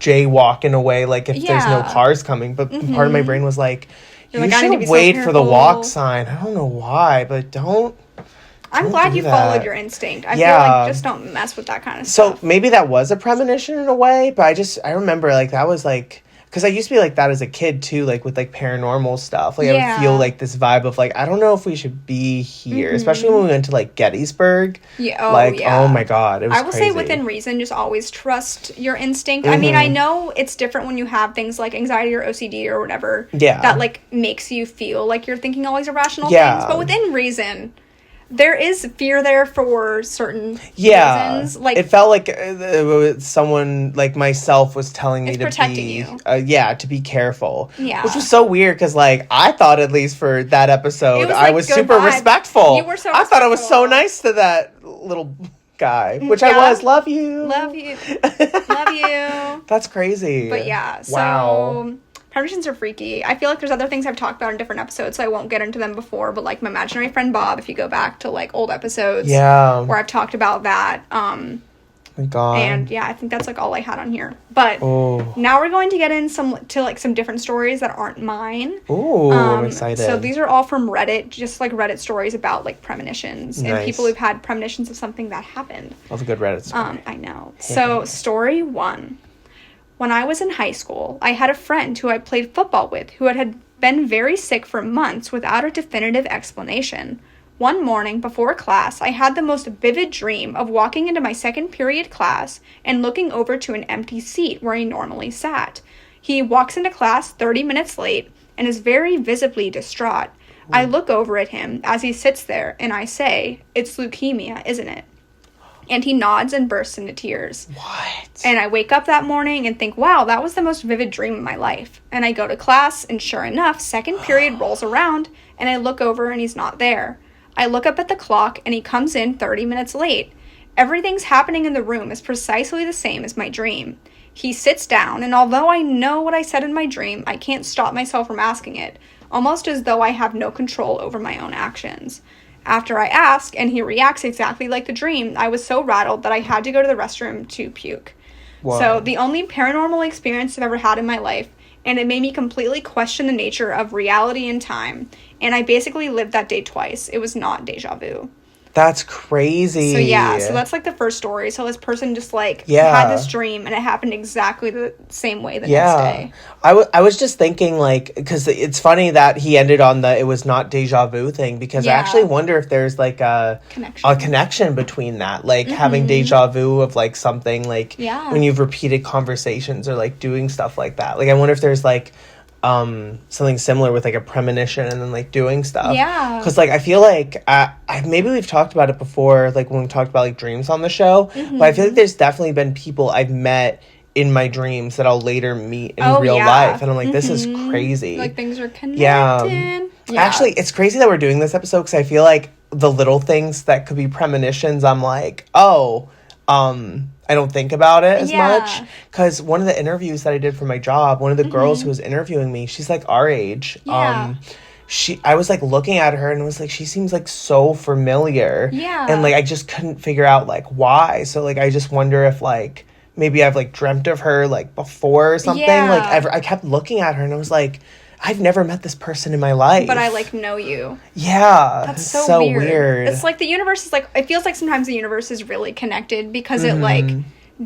jaywalk in a way, like, if there's no cars coming. But part of my brain was like, you should wait for the walk sign. I don't know why, but don't. I'm glad you followed your instinct. I feel like just don't mess with that kind of stuff. So maybe that was a premonition in a way, but I remember, like, that was, like, because I used to be like that as a kid, too, like, with, like, paranormal stuff. Like, I would feel, like, this vibe of, like, I don't know if we should be here. Especially when we went to, like, Gettysburg. Oh, my God. It was I will say, within reason, just always trust your instinct. I mean, I know it's different when you have things like anxiety or OCD or whatever. That, like, makes you feel like you're thinking all these irrational things. But within reason, there is fear there for certain reasons. Like, it felt like someone like myself was telling me to protecting be, you. to be careful. Which was so weird because, like, I thought at least for that episode, like, I was super respectful. You were so I thought I was so nice to that little guy, which I was. Love you. Love you. Love you. That's crazy. But yeah, so premonitions are freaky. I feel like there's other things I've talked about in different episodes, so I won't get into them before, but like my imaginary friend Bob, if you go back to like old episodes where I've talked about that. My God. And yeah, I think that's like all I had on here. But now we're going to get in some different stories that aren't mine. I'm excited. So these are all from Reddit, just like Reddit stories about like premonitions and people who've had premonitions of something that happened. Love a good Reddit story. I know. So story 1. When I was in high school, I had a friend who I played football with who had been very sick for months without a definitive explanation. One morning before class, I had the most vivid dream of walking into my second period class and looking over to an empty seat where he normally sat. He walks into class 30 minutes late and is very visibly distraught. I look over at him as he sits there and I say, "It's leukemia, isn't it?" And he nods and bursts into tears. What? And I wake up that morning and think, wow, that was the most vivid dream of my life. And I go to class, and sure enough, second period rolls around, and I look over and he's not there. I look up at the clock, and he comes in 30 minutes late. Everything's happening in the room is precisely the same as my dream. He sits down, and although I know what I said in my dream, I can't stop myself from asking it, almost as though I have no control over my own actions. After I ask, and he reacts exactly like the dream, I was so rattled that I had to go to the restroom to puke. Wow. So the only paranormal experience I've ever had in my life, and it made me completely question the nature of reality and time. And I basically lived that day twice. It was not deja vu. That's crazy. So yeah, so that's like the first story. So this person just like had this dream and it happened exactly the same way the next day. I was just thinking like, because it's funny that he ended on the it was not deja vu thing, because I actually wonder if there's like a connection between that, like having deja vu of like something like when you've repeated conversations or like doing stuff like that. Like I wonder if there's like something similar with like a premonition and then like doing stuff. Because like I feel like maybe we've talked about it before, like when we talked about like dreams on the show, but I feel like there's definitely been people I've met in my dreams that I'll later meet in real life, and I'm like, this is crazy. Like things are connected. Actually, it's crazy that we're doing this episode because I feel like the little things that could be premonitions, I'm like, I don't think about it as much, because one of the interviews that I did for my job, one of the girls who was interviewing me, she's like our age. I was like looking at her and was like, she seems like so familiar. And like I just couldn't figure out like why. So like I just wonder if like maybe I've like dreamt of her like before or something. Like I kept looking at her and I was like, I've never met this person in my life. But I, like, know you. Yeah. That's so weird. It's like the universe is, like... It feels like sometimes the universe is really connected because it, like,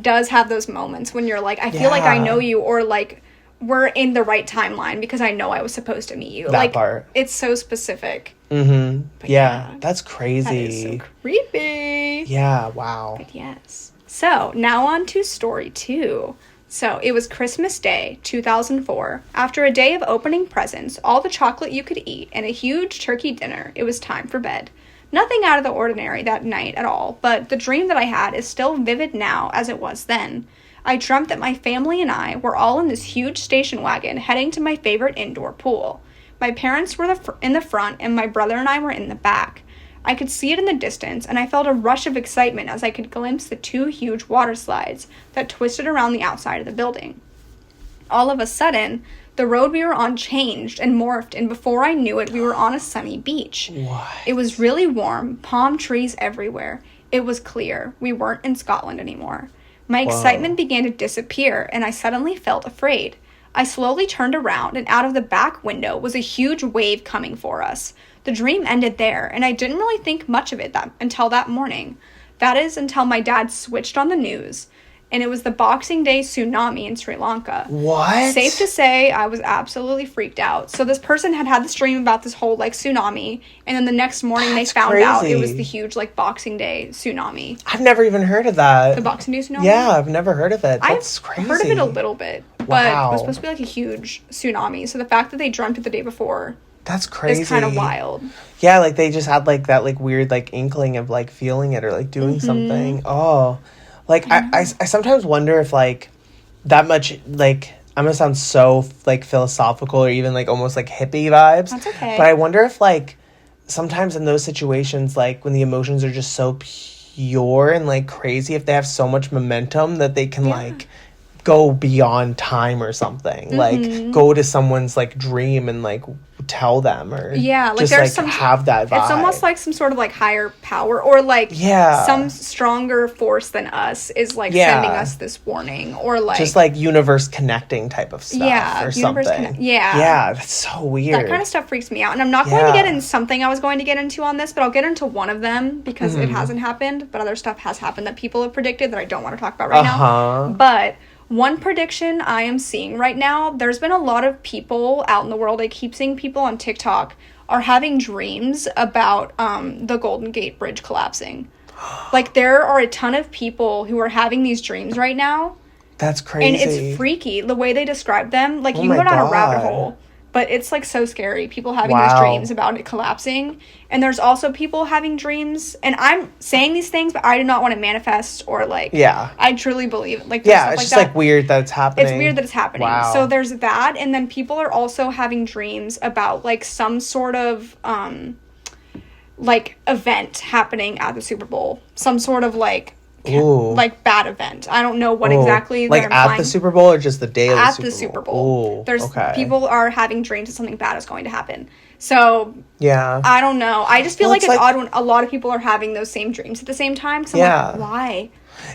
does have those moments when you're like, I feel like I know you, or, like, we're in the right timeline because I know I was supposed to meet you. That part. It's so specific. Mm-hmm. But yeah, that's crazy. That is so creepy. Yeah, wow. But yes. So, now on to story 2. So, it was Christmas Day, 2004. After a day of opening presents, all the chocolate you could eat, and a huge turkey dinner, it was time for bed. Nothing out of the ordinary that night at all, but the dream that I had is still vivid now as it was then. I dreamt that my family and I were all in this huge station wagon heading to my favorite indoor pool. My parents were in the front and my brother and I were in the back. I could see it in the distance, and I felt a rush of excitement as I could glimpse the 2 huge water slides that twisted around the outside of the building. All of a sudden, the road we were on changed and morphed, and before I knew it, we were on a sunny beach. What? It was really warm, palm trees everywhere. It was clear. We weren't in Scotland anymore. My excitement began to disappear, and I suddenly felt afraid. I slowly turned around, and out of the back window was a huge wave coming for us. The dream ended there, and I didn't really think much of it until that morning. That is, until my dad switched on the news, and it was the Boxing Day tsunami in Sri Lanka. What? Safe to say, I was absolutely freaked out. So this person had this dream about this whole, tsunami, and then the next morning they found out it was the huge, Boxing Day tsunami. I've never even heard of that. The Boxing Day tsunami? Yeah, I've never heard of it. That's crazy. I've heard of it a little bit, but wow. it was supposed to be, a huge tsunami. So the fact that they dreamt it the day before... That's crazy. It's kind of wild. Yeah, they just had, that, weird, inkling of, feeling it or, doing something. Oh... I sometimes wonder if, that much, I'm gonna sound so, philosophical or even, almost, hippie vibes. That's okay. But I wonder if, sometimes in those situations, when the emotions are just so pure and, crazy, if they have so much momentum that they can, go beyond time or something. Go to someone's, dream and, tell them or just there's some have that vibe. It's almost like some sort of higher power or some stronger force than us is sending us this warning or just universe connecting type of stuff or something. Yeah, that's so weird. That kind of stuff freaks me out, and I'm not going to get into something I was going to get into on this, but I'll get into one of them because it hasn't happened, but other stuff has happened that people have predicted that I don't want to talk about right now. But one prediction I am seeing right now, there's been a lot of people out in the world, I keep seeing people on TikTok, are having dreams about the Golden Gate Bridge collapsing. There are a ton of people who are having these dreams right now. That's crazy. And it's freaky, the way they describe them. You can go down a rabbit hole. But it's, so scary. People having these dreams about it collapsing. And there's also people having dreams. And I'm saying these things, but I do not want to manifest or, I truly believe it. It's just, weird that it's happening. It's weird that it's happening. Wow. So there's that. And then people are also having dreams about, some sort of, event happening at the Super Bowl. Some sort of, bad event. I don't know what exactly they're implying. At the Super Bowl or just the day of the Super Bowl? At the Super Bowl. There's people are having dreams that something bad is going to happen. So yeah, I don't know. I just feel it's odd when a lot of people are having those same dreams at the same time. So I'm why?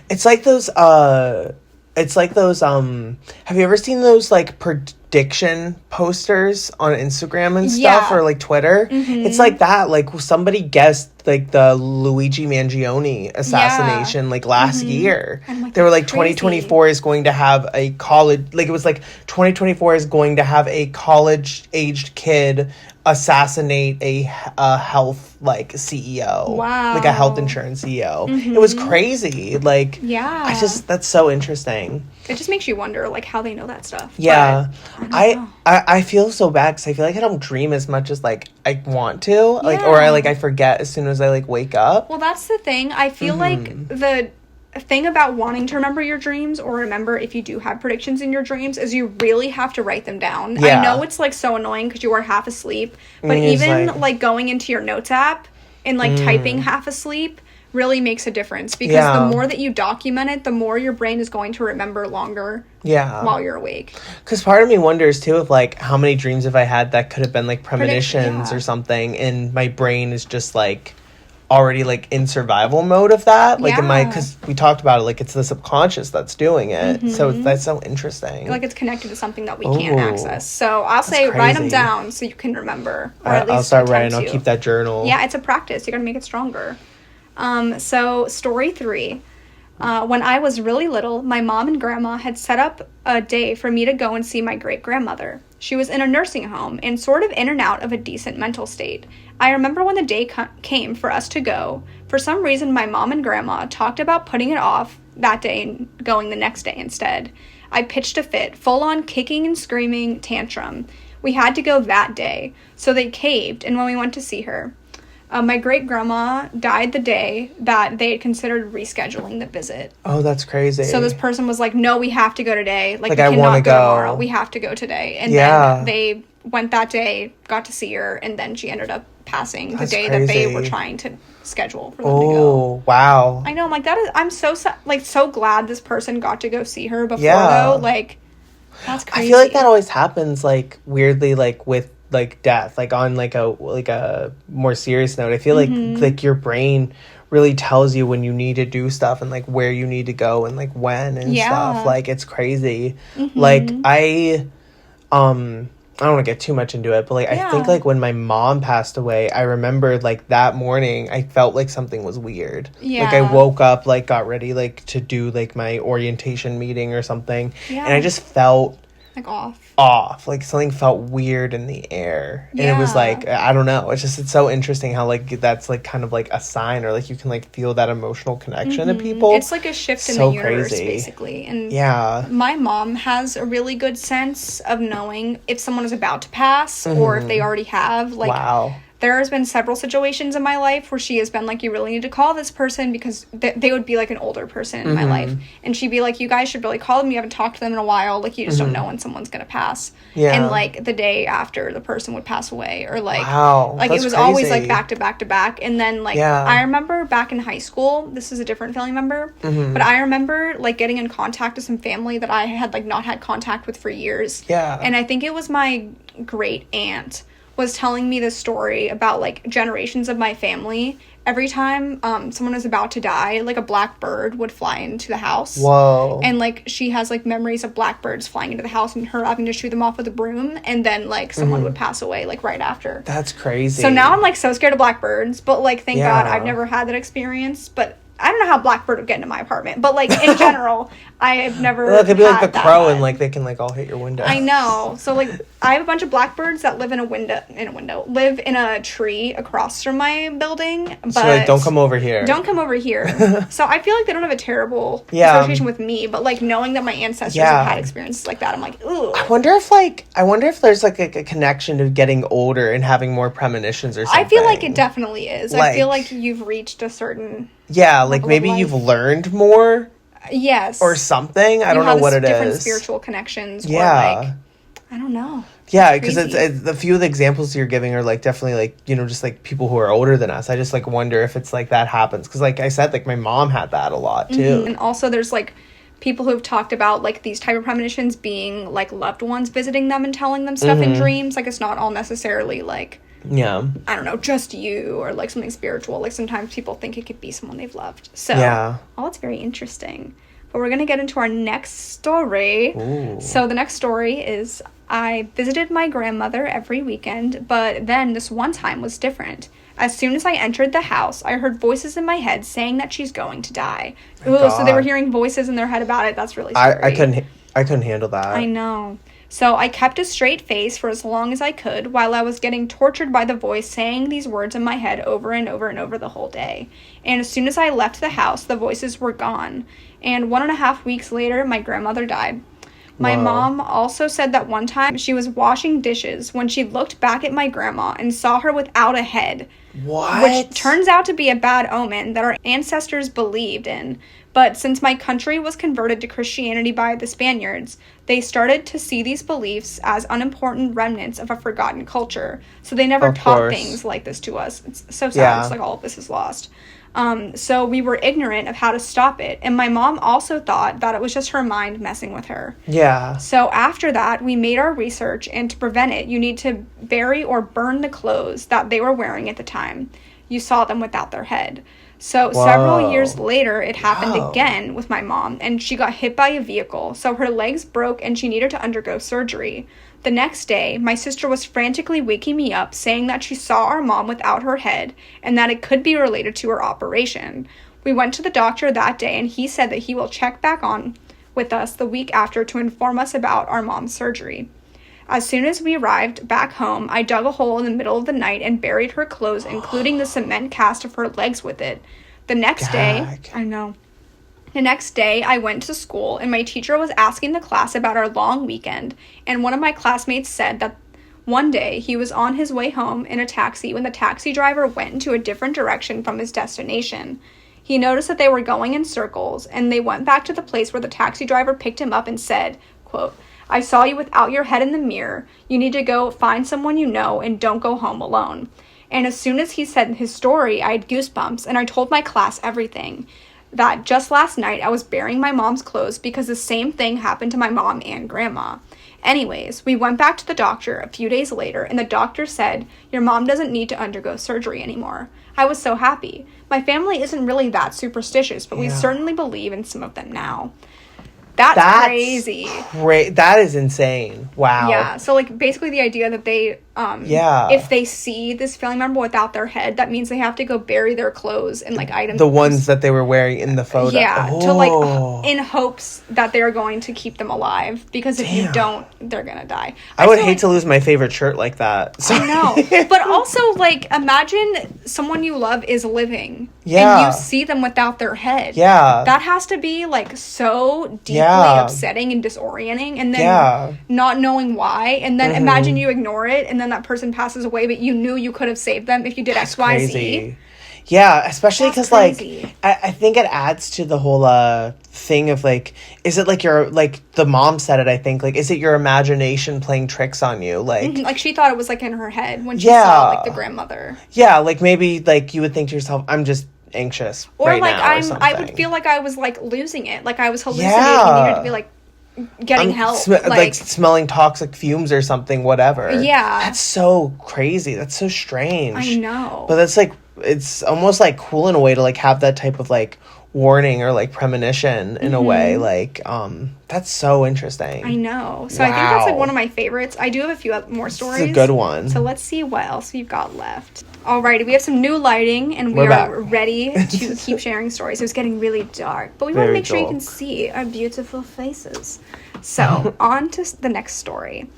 It's like those. Have you ever seen those prediction posters on Instagram and stuff or Twitter? Mm-hmm. It's like that. Somebody guessed the Luigi Mangione assassination last year. They were 2024 is going to have a college. It was 2024 is going to have a college aged kid assassinate a health CEO. Wow. A health insurance CEO. Mm-hmm. It was crazy. That's so interesting. It just makes you wonder how they know that stuff. Yeah. I feel so bad because I feel I don't dream as much as I want to. Or I forget as soon as I wake up. Well, that's the thing. I feel the thing about wanting to remember your dreams or remember if you do have predictions in your dreams is you really have to write them down. Yeah. I know it's so annoying because you are half asleep, but even going into your notes app and typing half asleep really makes a difference because the more that you document it, the more your brain is going to remember longer while you're awake. Because part of me wonders too if how many dreams have I had that could have been premonitions or something, and my brain is just already in survival mode of that because we talked about it it's the subconscious that's doing it. So that's so interesting, it's connected to something that we can't access. So I'll say write them down so you can remember, or at least I'll start writing. I'll keep that journal. It's a practice. You gotta make it stronger. So story 3, When I was really little, my mom and grandma had set up a day for me to go and see my great-grandmother. She was in a nursing home and sort of in and out of a decent mental state. I remember when the day came for us to go, for some reason my mom and grandma talked about putting it off that day and going the next day instead. I pitched a fit, full-on kicking and screaming tantrum. We had to go that day, so they caved, and when we went to see her, my great-grandma died the day that they had considered rescheduling the visit. Oh, that's crazy. So this person was like, no, we have to go today. Like we I cannot wanna go tomorrow. We have to go today. And then they went that day, got to see her, and then she ended up passing the day that they were trying to schedule for them to go. Oh, wow. I know, I'm like, I'm so glad this person got to go see her before, though. Like, that's crazy. I feel like that always happens, like, weirdly, like, with like death, like on like a more serious note. I feel like your brain really tells you when you need to do stuff and like where you need to go and like when and stuff. Like, it's crazy. Like I don't want to get too much into it, but like I think like when my mom passed away, I remember like that morning I felt like something was weird. Like I woke up, like got ready like to do like my orientation meeting or something, and I just felt like off, like something felt weird in the air, and it was like, I don't know, it's so interesting how like that's like kind of like a sign, or like you can like feel that emotional connection to people. It's like a shift in the universe, basically. And my mom has a really good sense of knowing if someone is about to pass or if they already have. Like, there has been several situations in my life where she has been like, you really need to call this person, because they would be like an older person in my life. And she'd be like, you guys should really call them. You haven't talked to them in a while. Like, you just don't know when someone's going to pass. And like the day after the person would pass away, or like, like it was always like back to back to back. And then like, I remember back in high school, this is a different family member, but I remember like getting in contact with some family that I had like not had contact with for years. And I think it was my great aunt was telling me this story about like generations of my family. Every time someone was about to die, like a black bird would fly into the house. Whoa. And like she has like memories of blackbirds flying into the house and her having to shoo them off with a broom, and then like someone would pass away like right after. That's crazy. So now I'm like so scared of blackbirds, but like thank God I've never had that experience. But I don't know how Blackbird would get into my apartment, but like in general, I've never. Well, it could be like the crow, and like they can like all hit your window. I know. So like I have a bunch of blackbirds that live live in a tree across from my building. But so like, don't come over here. Don't come over here. So I feel like they don't have a terrible association with me, but like knowing that my ancestors have had experiences like that, I'm like, ooh. I wonder if there's like a connection to getting older and having more premonitions or something. I feel like it definitely is. Like, I feel like you've reached a certain. Yeah, like maybe you've learned more. Yes. Or something. I don't know what it is. Different spiritual connections. Yeah. Or like, I don't know. Yeah, because it's the few of the examples you're giving are like definitely like, you know, just like people who are older than us. I just like wonder if it's like that happens. Because like I said, like my mom had that a lot too. And also there's like people who have talked about like these type of premonitions being like loved ones visiting them and telling them stuff in dreams. Like it's not all necessarily like. I don't know, just you, or like something spiritual. Like sometimes people think it could be someone they've loved. So all it's very interesting. But we're gonna get into our next story. Ooh. So the next story is I visited my grandmother every weekend, but then this one time was different. As soon as I entered the house, I heard voices in my head saying that she's going to die. Ooh, so they were hearing voices in their head about it. That's really scary. I couldn't handle that. I know. So I kept a straight face for as long as I could while I was getting tortured by the voice saying these words in my head over and over and over the whole day. And as soon as I left the house, the voices were gone. And 1.5 weeks later, my grandmother died. My mom also said that one time she was washing dishes when she looked back at my grandma and saw her without a head. What? Which turns out to be a bad omen that our ancestors believed in. But since my country was converted to Christianity by the Spaniards, they started to see these beliefs as unimportant remnants of a forgotten culture. So they never taught things like this to us. It's so sad. It's like all of this is lost. So we were ignorant of how to stop it. And my mom also thought that it was just her mind messing with her. Yeah. So after that, we made our research, and to prevent it, you need to bury or burn the clothes that they were wearing at the time you saw them without their head. So several years later, it happened again with my mom, and she got hit by a vehicle. So her legs broke, and she needed to undergo surgery. The next day, my sister was frantically waking me up, saying that she saw our mom without her head, and that it could be related to her operation. We went to the doctor that day, and he said that he will check back on with us the week after to inform us about our mom's surgery. As soon as we arrived back home, I dug a hole in the middle of the night and buried her clothes, including the cement cast of her legs, with it. The next day, I went to school, and my teacher was asking the class about our long weekend, and one of my classmates said that one day he was on his way home in a taxi when the taxi driver went into a different direction from his destination. He noticed that they were going in circles, and they went back to the place where the taxi driver picked him up and said, quote, "I saw you without your head in the mirror. You need to go find someone you know and don't go home alone." And as soon as he said his story, I had goosebumps, and I told my class everything. That just last night I was burying my mom's clothes because the same thing happened to my mom and grandma. Anyways, we went back to the doctor a few days later, and the doctor said, "Your mom doesn't need to undergo surgery anymore." I was so happy. My family isn't really that superstitious, but we certainly believe in some of them now. That's crazy. That is insane. Wow. Yeah. So, like, basically the idea that they, if they see this family member without their head, that means they have to go bury their clothes and, like, items. The ones that they were wearing in the photo. Yeah. To, like, in hopes that they're going to keep them alive. Because if you don't, they're going to die. I would hate to lose my favorite shirt like that. So. I know. But also, like, imagine someone you love is living. Yeah. And you see them without their head. Yeah. That has to be, like, so deeply upsetting and disorienting, and then not knowing why, and then imagine you ignore it, and then that person passes away, but you knew you could have saved them if you did X, Y, Z. Yeah, especially because, like, I think it adds to the whole thing of, like, is it like your, like, the mom said it, I think, like, is it your imagination playing tricks on you? Like, like, she thought it was, like, in her head when she saw, like, the grandmother. Yeah, like, maybe, like, you would think to yourself, I'm just anxious or right like now, or something. I would feel like I was, like, losing it, like I was hallucinating and needed to be, like, getting help, like smelling toxic fumes or something, whatever. That's so crazy. That's so strange. I know, but that's like, it's almost like cool in a way to, like, have that type of, like, warning or, like, premonition in a way. Like, that's so interesting. I know. So I think that's, like, one of my favorites. I do have a few more stories. It's a good one. So let's see what else we've got left. Alrighty, we have some new lighting, and we are ready to keep sharing stories. So it's getting really dark, but we want to make sure you can see our beautiful faces. So on to the next story.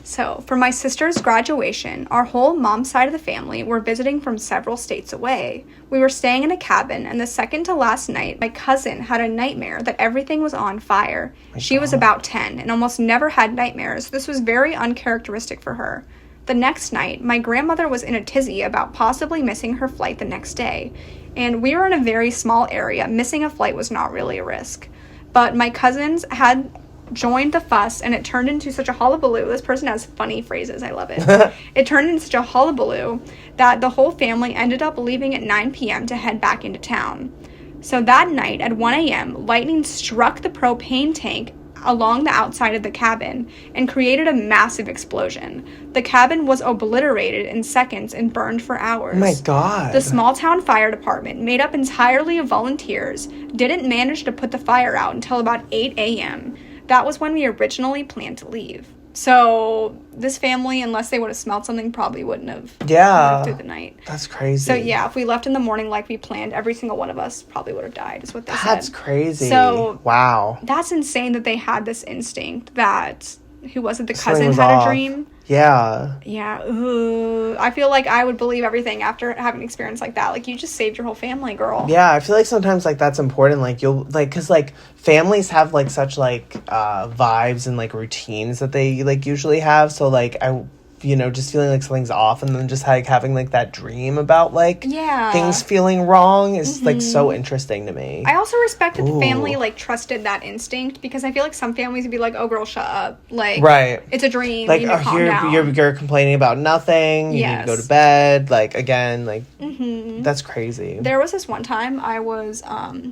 So, for my sister's graduation, our whole mom's side of the family were visiting from several states away. We were staying in a cabin, and the second to last night, my cousin had a nightmare that everything was on fire. She was about 10 and almost never had nightmares. This was very uncharacteristic for her. The next night, my grandmother was in a tizzy about possibly missing her flight the next day. And we were in a very small area. Missing a flight was not really a risk. But my cousins had joined the fuss, and it turned into such a hullabaloo. This person has funny phrases. I love it. It turned into such a hullabaloo that the whole family ended up leaving at 9 p.m. to head back into town. So that night at 1 a.m., lightning struck the propane tank along the outside of the cabin and created a massive explosion. The cabin was obliterated in seconds and burned for hours. Oh my God. The small town fire department, made up entirely of volunteers, didn't manage to put the fire out until about 8 a.m. That was when we originally planned to leave. So this family, unless they would have smelled something, probably wouldn't have lived through the night. That's crazy. So yeah, if we left in the morning like we planned, every single one of us probably would have died, is what they said. That's crazy. So wow. That's insane that they had this instinct that, who was it, the cousin had a dream? Yeah. Yeah. Ooh. I feel like I would believe everything after having an experience like that. Like, you just saved your whole family, girl. Yeah, I feel like sometimes, like, that's important. Like, you'll, like, because, like, families have, like, such, like, vibes and, like, routines that they, like, usually have. So, like, just feeling like something's off, and then just, like, having, like, that dream about, like, things feeling wrong is, like, so interesting to me. I also respect that the family, like, trusted that instinct, because I feel like some families would be like, oh, girl, shut up. Like, it's a dream. Like, you need to calm down. You're complaining about nothing. You need to go to bed. Like, again, like, that's crazy. There was this one time I was, I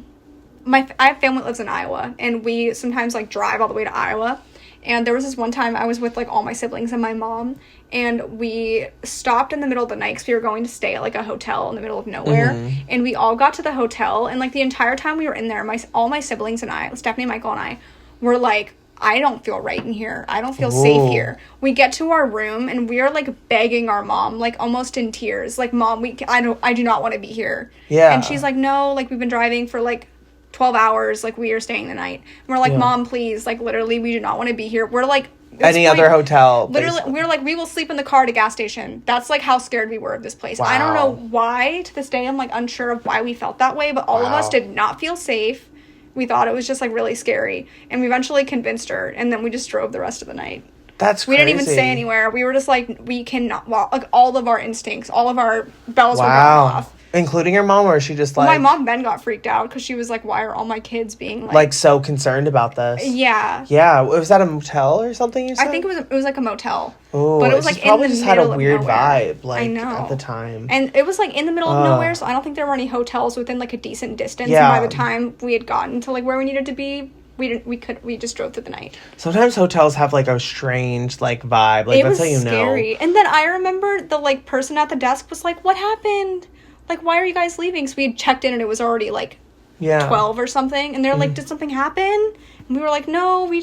have family that lives in Iowa, and we sometimes, like, drive all the way to Iowa. And there was this one time I was with, like, all my siblings and my mom, and we stopped in the middle of the night because we were going to stay at, like, a hotel in the middle of nowhere. And we all got to the hotel, and, like, the entire time we were in there, all my siblings and I, Stephanie, Michael, and I, were, like, I don't feel right in here. I don't feel safe here. We get to our room and we are like begging our mom, like almost in tears, like, Mom, I do not want to be here. Yeah. And she's like, no, like we've been driving for like 12 hours, like we are staying the night. And we're like, Mom, please, like literally we do not want to be here. We're like, any other hotel. Literally, basically. we were like, we will sleep in the car at a gas station. That's like how scared we were of this place. Wow. I don't know why. To this day, I'm like unsure of why we felt that way, but all of us did not feel safe. We thought it was just like really scary, and we eventually convinced her, and then we just drove the rest of the night. That's we crazy. didn't even stay anywhere. We were just like, we cannot walk. Like all of our instincts, all of our bells were going off. Including your mom, or is she just like... My mom then got freaked out because she was like, why are all my kids being like... Like, so concerned about this? Yeah. Yeah. Was that a motel or something you said? I think it was like a motel. Oh, but it was like in the probably just had a middle weird of nowhere. vibe, like, I know. at the time. And it was like in the middle of nowhere, so I don't think there were any hotels within like a decent distance. Yeah. And by the time we had gotten to like where we needed to be, we just drove through the night. Sometimes hotels have like a strange like vibe. Like, that's how you know. It was scary. And then I remember the like person at the desk was like, "What happened? Like, why are you guys leaving?" So we had checked in and it was already like 12 or something. And they're like, "Did something happen?" And we were like, "No, we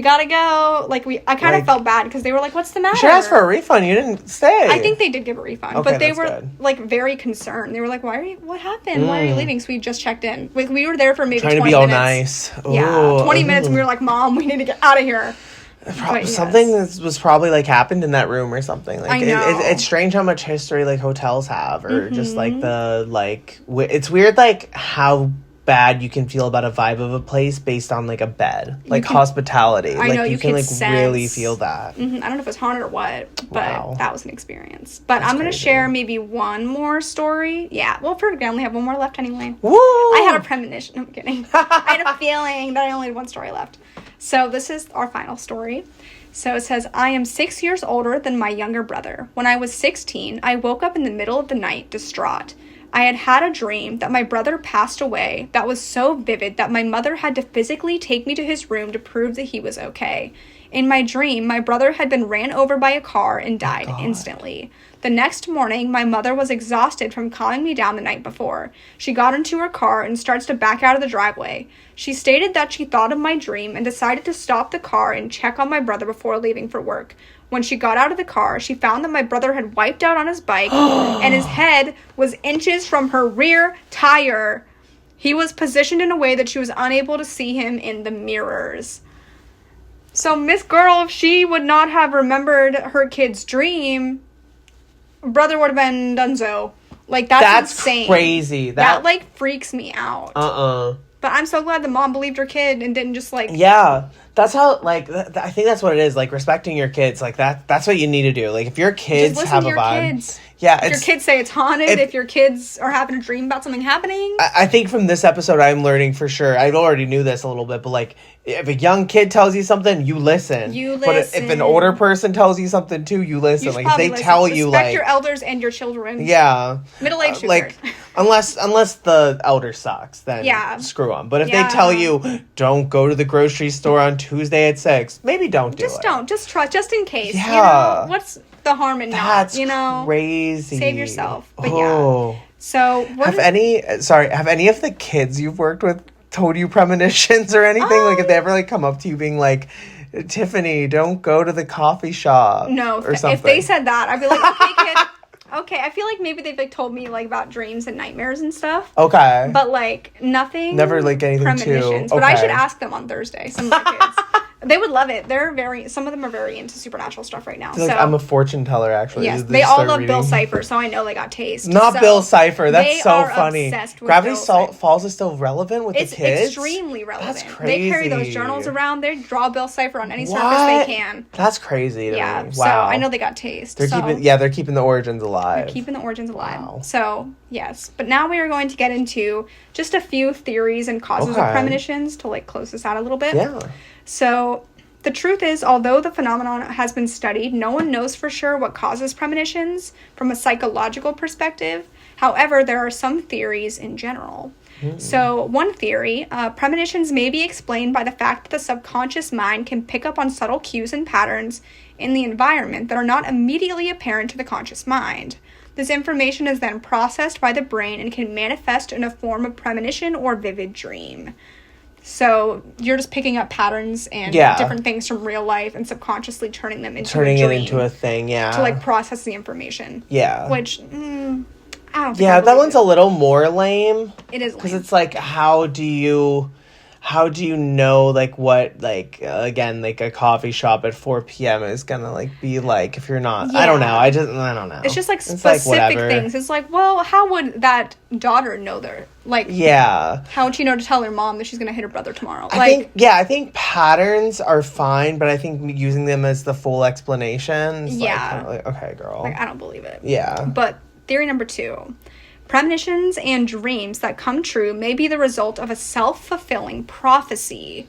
gotta go." Like, I kind of felt bad because they were like, "What's the matter?" You should ask for a refund. You didn't stay. I think they did give a refund, okay, but they were good. like very concerned. They were like, what happened? Why are you leaving? So we just checked in. We were there for maybe 20 minutes. Trying to be all nice. Yeah, 20 minutes and we were like, "Mom, we need to get out of here." Something was probably like happened in that room or something. Like, I know. It's strange how much history like hotels have, or just like the like. It's weird like how bad you can feel about a vibe of a place based on like a bed, like hospitality. I like, know, you can like sense. really feel that. I don't know if it was haunted or what, but that was an experience. But I'm gonna share maybe one more story. Yeah, well, perfect. I only have one more left anyway. Woo! I had a premonition. I'm kidding. I had a feeling that I only had one story left. So this is our final story. So it says, I am 6 years older than my younger brother. When I was 16, I woke up in the middle of the night, distraught. I had had a dream that my brother passed away that was so vivid that my mother had to physically take me to his room to prove that he was okay. In my dream, my brother had been ran over by a car and died instantly. The next morning, my mother was exhausted from calming me down the night before. She got into her car and starts to back out of the driveway. She stated that she thought of my dream and decided to stop the car and check on my brother before leaving for work. When she got out of the car, she found that my brother had wiped out on his bike and his head was inches from her rear tire. He was positioned in a way that she was unable to see him in the mirrors. So Miss Girl, if she would not have remembered her kid's dream, brother would have been donezo. Like, that's insane. Crazy. That like freaks me out. But I'm so glad the mom believed her kid and didn't just like... Yeah. That's how, like, I think that's what it is. Like, respecting your kids. Like, that's what you need to do. Like, if your kids have a vibe... Kids. Yeah, if your kids say it's haunted, if your kids are having a dream about something happening. I think from this episode, I'm learning for sure. I already knew this a little bit, but like, if a young kid tells you something, you listen. But if an older person tells you something too, you listen. Like, if they tell you, like, respect your elders and your children. Yeah, middle-aged. Like, unless the elder sucks, then screw them. But if they tell you, don't go to the grocery store on Tuesday at 6, maybe don't do it. Just try, just in case. Yeah. You know, what's the harm in That's not, you know? Crazy. Save yourself. But yeah. So have any of the kids you've worked with told you premonitions or anything? Like, if they ever like come up to you being like, Tiffany, don't go to the coffee shop. No, or something. If they said that, I'd be like, okay, kid. Okay, I feel like maybe they've like told me like about dreams and nightmares and stuff. Okay. But like nothing. Never like anything premonitions. too. Okay. But I should ask them on Thursday. Some of the kids. They would love it. Some of them are very into supernatural stuff right now. So I'm a fortune teller, actually. Yes, they all love Bill Cipher, so I know they got taste. Not Bill Cipher. That's so funny. Gravity Falls is still relevant with the kids? It's extremely relevant. That's crazy. They carry those journals around. They draw Bill Cipher on any surface they can. That's crazy to me. Wow. So I know they got taste. They're keeping the origins alive. Wow. So, yes. But now we are going to get into just a few theories and causes of premonitions to like close this out a little bit. Yeah. So, the truth is, although the phenomenon has been studied, no one knows for sure what causes premonitions from a psychological perspective. However, there are some theories in general. So, one theory, premonitions may be explained by the fact that the subconscious mind can pick up on subtle cues and patterns in the environment that are not immediately apparent to the conscious mind. This information is then processed by the brain and can manifest in a form of premonition or vivid dream. So you're just picking up patterns and different things from real life and subconsciously turning them into a dream. Turning it into a thing, to, like, process the information. Yeah. Which, I don't think that one's a little more lame. It is lame. Because it's like, how do you know, like, what, like, again, like, a coffee shop at 4 p.m. is gonna, like, be like, if you're not, I don't know. I don't know. It's just, like, specific things. It's like, well, how would that daughter know their, like, how would she know to tell her mom that she's gonna hit her brother tomorrow? I think patterns are fine, but I think using them as the full explanation is, like, okay, girl. Like, I don't believe it. Yeah. But theory number 2. Premonitions and dreams that come true may be the result of a self-fulfilling prophecy.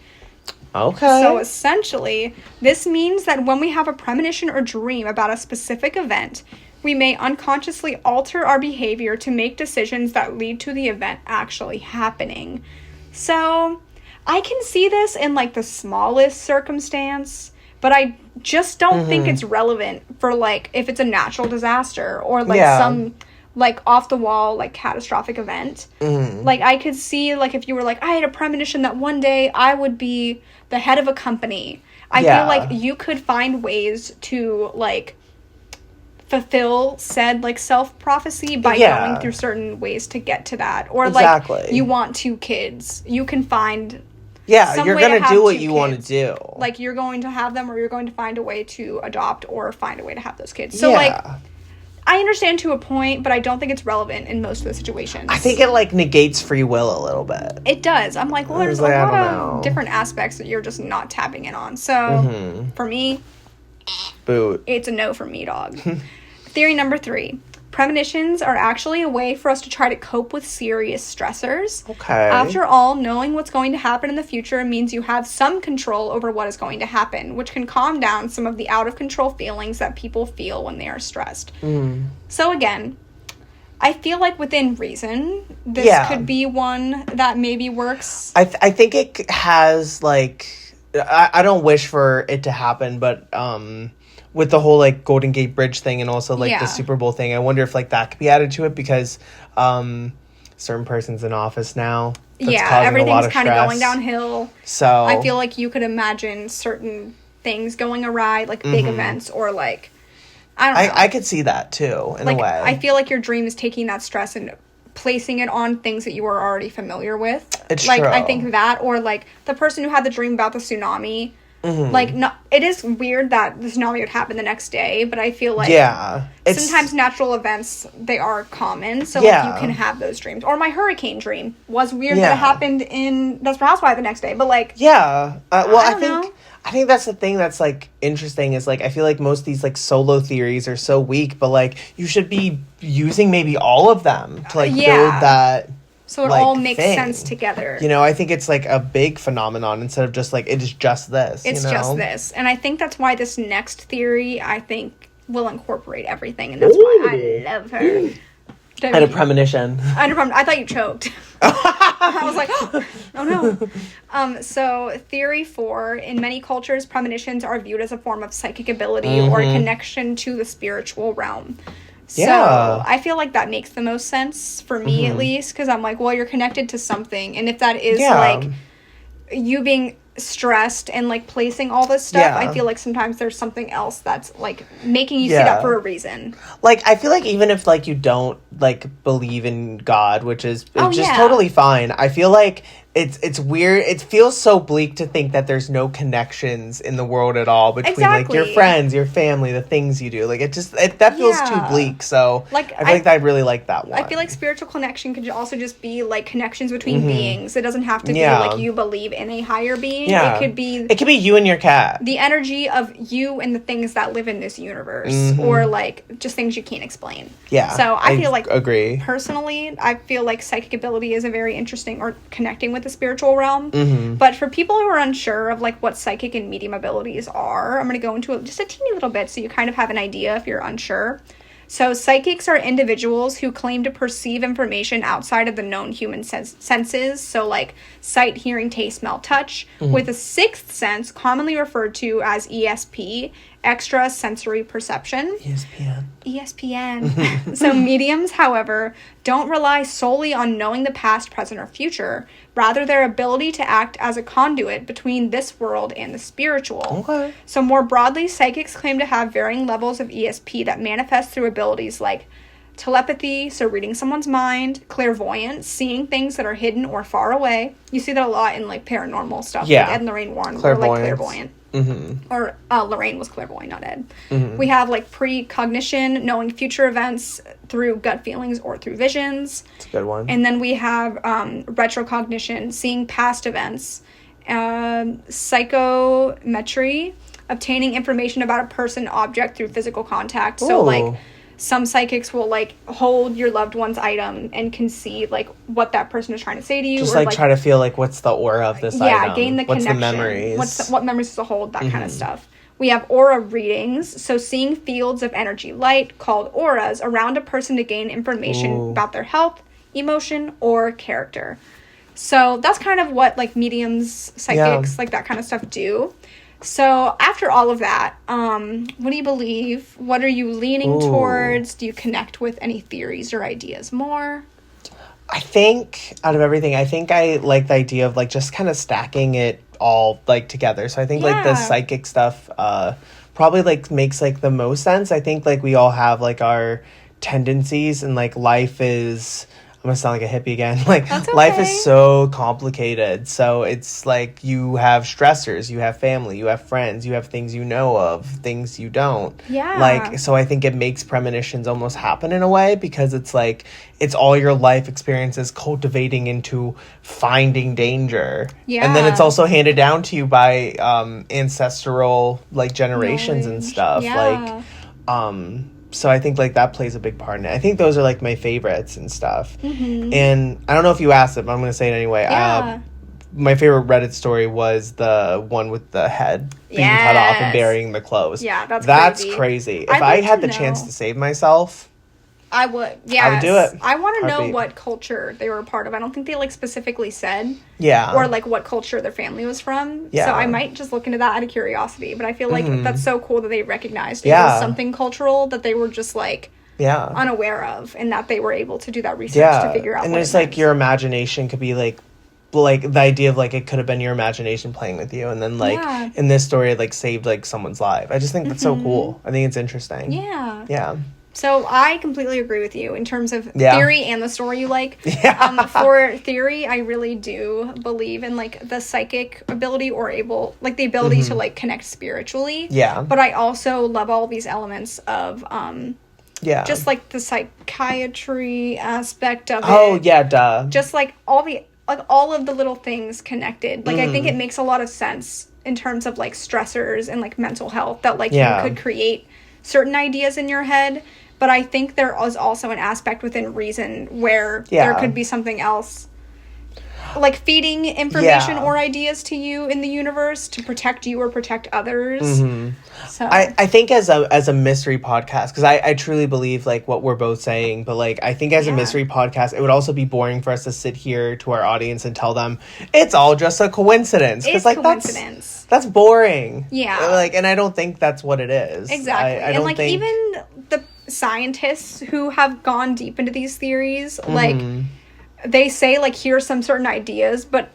Okay. So essentially, this means that when we have a premonition or dream about a specific event, we may unconsciously alter our behavior to make decisions that lead to the event actually happening. So I can see this in, like, the smallest circumstance, but I just don't think it's relevant for, like, if it's a natural disaster or, like, some, like, off-the-wall, like, catastrophic event. Like, I could see, like, if you were like, I had a premonition that one day I would be the head of a company. I feel like you could find ways to, like, fulfill said, like, self-prophecy by going through certain ways to get to that. Or, like, you want 2 kids. You can find... Yeah, you're going to do what you want to do. Like, you're going to have them, or you're going to find a way to adopt or find a way to have those kids. So, like, I understand to a point, but I don't think it's relevant in most of the situations. I think it, like, negates free will a little bit. It does. I'm like, well, there's a lot of different aspects that you're just not tapping in on. So, for me, boot. It's a no for me, dog. Theory number 3. Premonitions are actually a way for us to try to cope with serious stressors. Okay. After all, knowing what's going to happen in the future means you have some control over what is going to happen, which can calm down some of the out-of-control feelings that people feel when they are stressed. So again, I feel like within reason, this could be one that maybe works. I think it has, like... I don't wish for it to happen, but... with the whole, like, Golden Gate Bridge thing and also, like, the Super Bowl thing, I wonder if, like, that could be added to it because certain person's in office now. That's everything's kind of going downhill. So I feel like you could imagine certain things going awry, like big events, or, like, I don't know. I could see that, too, in a way. I feel like your dream is taking that stress and placing it on things that you are already familiar with. It's like, true. I think that, or, like, the person who had the dream about the tsunami... Like, no, it is weird that the tsunami would happen the next day, but I feel like sometimes natural events, they are common, so like, you can have those dreams. Or my hurricane dream was weird that it happened in Desperate Housewives the next day, but, like... Yeah. I think that's the thing that's, like, interesting is, like, I feel like most of these, like, solo theories are so weak, but, like, you should be using maybe all of them to, like, build that... So it all makes sense together. You know, I think it's, like, a big phenomenon instead of just, like, it is just this, It's just this. And I think that's why this next theory, I think, will incorporate everything. And that's why I love her. I had a premonition. I thought you choked. I was like, oh no. So theory 4, in many cultures, premonitions are viewed as a form of psychic ability or a connection to the spiritual realm. So I feel like that makes the most sense for me, at least, because I'm like, well, you're connected to something, and if that is like you being stressed and like placing all this stuff, I feel like sometimes there's something else that's like making you see that for a reason. Like, I feel like even if like you don't like believe in God, which is just totally fine, I feel like it's weird. It feels so bleak to think that there's no connections in the world at all between like your friends, your family, the things you do. Like that feels too bleak. So like I feel like I really like that one. I feel like spiritual connection could also just be like connections between beings. It doesn't have to be like you believe in a higher being. Yeah. It could be you and your cat. The energy of you and the things that live in this universe, or like just things you can't explain. Yeah. So I feel like agree. Personally, I feel like psychic ability is a very interesting, or connecting with the spiritual realm. But for people who are unsure of like what psychic and medium abilities are, I'm going to go into just a teeny little bit so you kind of have an idea if you're unsure. So psychics are individuals who claim to perceive information outside of the known human senses. So like sight, hearing, taste, smell, touch, with a sixth sense commonly referred to as ESP extrasensory perception. ESPN. ESPN. So mediums, however, don't rely solely on knowing the past, present, or future. Rather, their ability to act as a conduit between this world and the spiritual. Okay. So more broadly, psychics claim to have varying levels of ESP that manifest through abilities like telepathy, so reading someone's mind, clairvoyance, seeing things that are hidden or far away. You see that a lot in, like, paranormal stuff. Yeah. Like Ed and Lorraine Warren were, like, clairvoyant. Mm-hmm. Or Lorraine was clairvoyant, not Ed. Mm-hmm. We have, like, precognition, knowing future events through gut feelings or through visions. That's a good one. And then we have retrocognition, seeing past events. Psychometry, obtaining information about a person, object through physical contact. So, like, some psychics will, like, hold your loved one's item and can see, like, what that person is trying to say to you. Just, or, like, try to feel, like, what's the aura of this item? Yeah, gain the what's connection. The memories? What memories does it hold? That kind of stuff. We have aura readings, so seeing fields of energy light, called auras, around a person to gain information about their health, emotion, or character. So that's kind of what, like, mediums, psychics, like, that kind of stuff do. So after all of that, what do you believe? What are you leaning towards? Do you connect with any theories or ideas more? I think out of everything, I think I like the idea of, like, just kind of stacking it all, like, together. So I think like the psychic stuff probably, like, makes, like, the most sense. I think, like, we all have, like, our tendencies, and, like, life is, I'm gonna sound like a hippie again. Like, life is so complicated. So it's like you have stressors, you have family, you have friends, you have things you know of, things you don't. Yeah. Like, so I think it makes premonitions almost happen in a way, because it's like, it's all your life experiences cultivating into finding danger. Yeah. And then it's also handed down to you by ancestral, like, generations and stuff. Yeah. Like, so I think, like, that plays a big part in it. I think those are, like, my favorites and stuff. Mm-hmm. And I don't know if you asked it, but I'm going to say it anyway. Yeah. My favorite Reddit story was the one with the head being cut off and burying the clothes. Yeah, that's crazy. If I had the chance to save myself, I would. Yes. I would do it. I want to know what culture they were a part of. I don't think they, like, specifically said. Yeah. Or, like, what culture their family was from. Yeah. So I might just look into that out of curiosity. But I feel like that's so cool that they recognized it was something cultural that they were just, like, unaware of. And that they were able to do that research to figure out and what it's, like, your imagination could be, like, the idea of, like, it could have been your imagination playing with you. And then, like, in this story, it, like, saved, like, someone's life. I just think that's so cool. I think it's interesting. Yeah. Yeah. So I completely agree with you in terms of theory and the story you like. Yeah. For theory, I really do believe in, like, the psychic ability or the ability to, like, connect spiritually. Yeah. But I also love all these elements of just, like, the psychiatry aspect of it. Oh, yeah, duh. Just, like, all of the little things connected. Like, I think it makes a lot of sense in terms of, like, stressors and, like, mental health that, like, you could create certain ideas in your head. But I think there is also an aspect within reason where there could be something else, like, feeding information or ideas to you in the universe to protect you or protect others. Mm-hmm. So I think as a mystery podcast, because I truly believe, like, what we're both saying, but, like, I think as a mystery podcast, it would also be boring for us to sit here to our audience and tell them it's all just a coincidence. It's, like, coincidence. That's boring. Yeah. Like, and I don't think that's what it is. Exactly. I don't think... even the scientists who have gone deep into these theories, like, they say, like, here's some certain ideas, but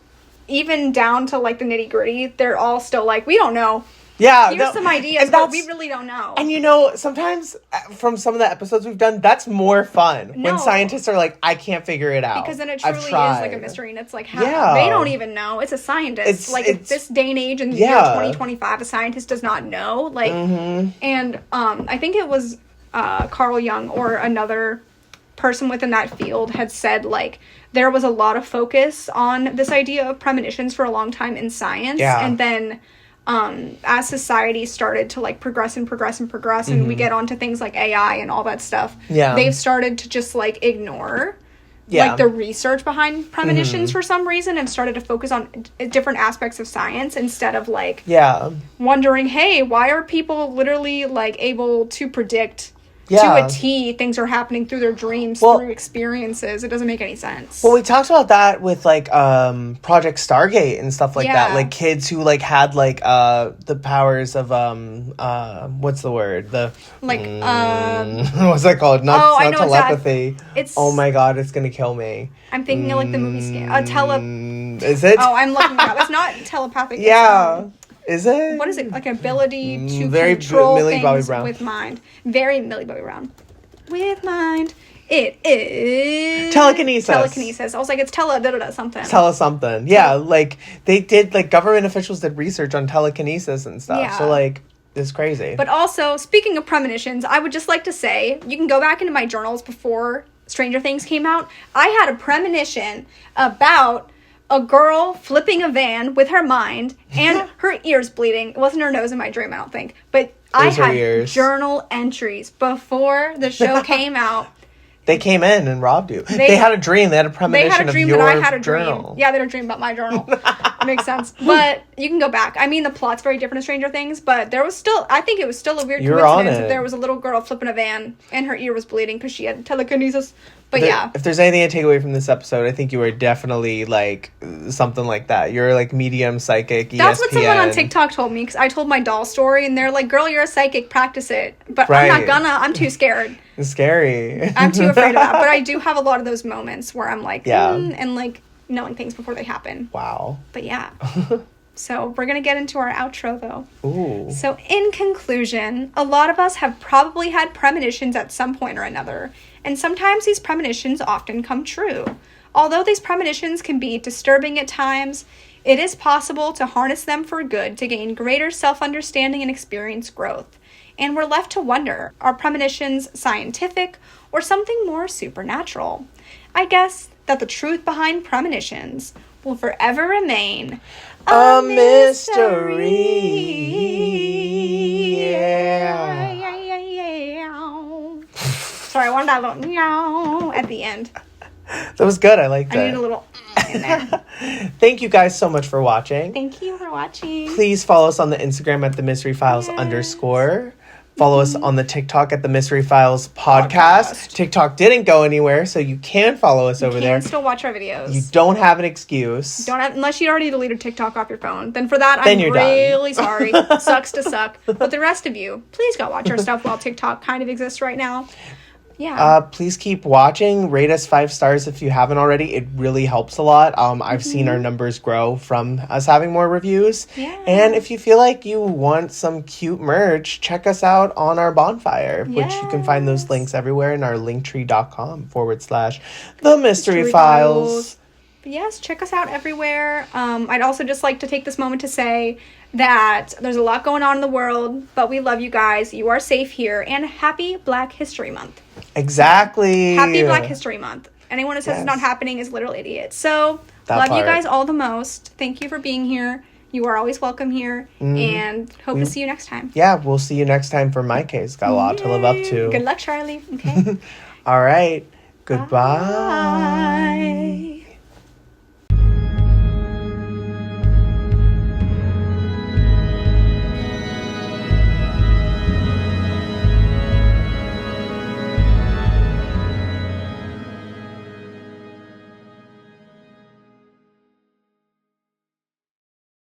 even down to, like, the nitty-gritty, they're all still like, we don't know. Yeah. Here's some ideas, but we really don't know. And, you know, sometimes from some of the episodes we've done, that's more fun. When scientists are like, I can't figure it out. Because then it truly is, like, a mystery, and it's like, how they don't even know. It's a scientist. It's this day and age in the year 2025, a scientist does not know. Like, and I think it was Carl Jung or another person within that field had said, like, there was a lot of focus on this idea of premonitions for a long time in science, and then as society started to, like, progress and we get onto things like AI and all that stuff, they've started to just, like, ignore like, the research behind premonitions for some reason, and started to focus on different aspects of science instead of, like, wondering, hey, why are people literally, like, able to predict Yeah. to a T, things are happening through their dreams, through experiences. It doesn't make any sense. Well, we talked about that with, like, Project Stargate and stuff like that. Like, kids who, like, had, like, the powers of, what's the word? What's that called? Not telepathy. It's... Oh, my God, it's gonna kill me. I'm thinking of, like, the movie Is it? Oh, I'm looking it up. It's not telepathic. Yeah. Is it? What is it? Like, ability to very control Millie things Bobby Brown. with mind. Very Millie Bobby Brown. With mind. It is... Telekinesis. I was like, it's something. Something. Yeah, like, they did, like, government officials did research on telekinesis and stuff. Yeah. So, like, it's crazy. But also, speaking of premonitions, I would just like to say, you can go back into my journals before Stranger Things came out. I had a premonition about a girl flipping a van with her mind and her ears bleeding. It wasn't her nose in my dream, I don't think. But I had journal entries before the show came out. They came in and robbed you. They had a dream. They had a premonition of your journal. I had a dream. Yeah, they had a dream about my journal. Makes sense. But you can go back. I mean, the plot's very different in Stranger Things, but there was still... I think it was still a weird coincidence that there was a little girl flipping a van and her ear was bleeding because she had telekinesis. But yeah. If there's anything to take away from this episode, I think you were definitely, like, something like that. You're, like, medium, psychic, ESPN. That's what someone on TikTok told me, because I told my doll story, and they're like, girl, you're a psychic, practice it. But I'm not gonna. I'm too scared. It's scary. I'm too afraid of that. But I do have a lot of those moments where I'm like, and, like, knowing things before they happen. Wow. But yeah. So we're going to get into our outro, though. Ooh. So in conclusion, a lot of us have probably had premonitions at some point or another. And sometimes these premonitions often come true. Although these premonitions can be disturbing at times, it is possible to harness them for good to gain greater self-understanding and experience growth. And we're left to wonder, are premonitions scientific or something more supernatural? I guess that the truth behind premonitions will forever remain a mystery. Yeah. Sorry, I wanted that little meow at the end. That was good. I liked it. I need a little in there. Thank you guys so much for watching. Thank you for watching. Please follow us on the Instagram at @themysteryfiles_. Follow us on the TikTok at The Mystery Files Podcast. TikTok didn't go anywhere, so you can follow us over there. You can still watch our videos. You don't have an excuse. Unless you already deleted TikTok off your phone. Then for that, I'm really sorry. Sucks to suck. But the rest of you, please go watch our stuff while TikTok kind of exists right now. Yeah. Please keep watching. Rate us 5 stars if you haven't already. It really helps a lot. I've seen our numbers grow from us having more reviews. Yeah. And if you feel like you want some cute merch, check us out on our bonfire, which you can find those links everywhere in our linktree.com/themysteryfiles. Yes, check us out everywhere. I'd also just like to take this moment to say that there's a lot going on in the world, but we love you guys. You are safe here, and happy Black History Month. Exactly. Happy Black History Month. Anyone who says it's not happening is literal idiot. So, love you guys all the most. Thank you for being here. You are always welcome here, and hope to see you next time. Yeah, we'll see you next time for my case. Got a lot to live up to. Good luck, Charlie. Okay. All right. Goodbye. Bye.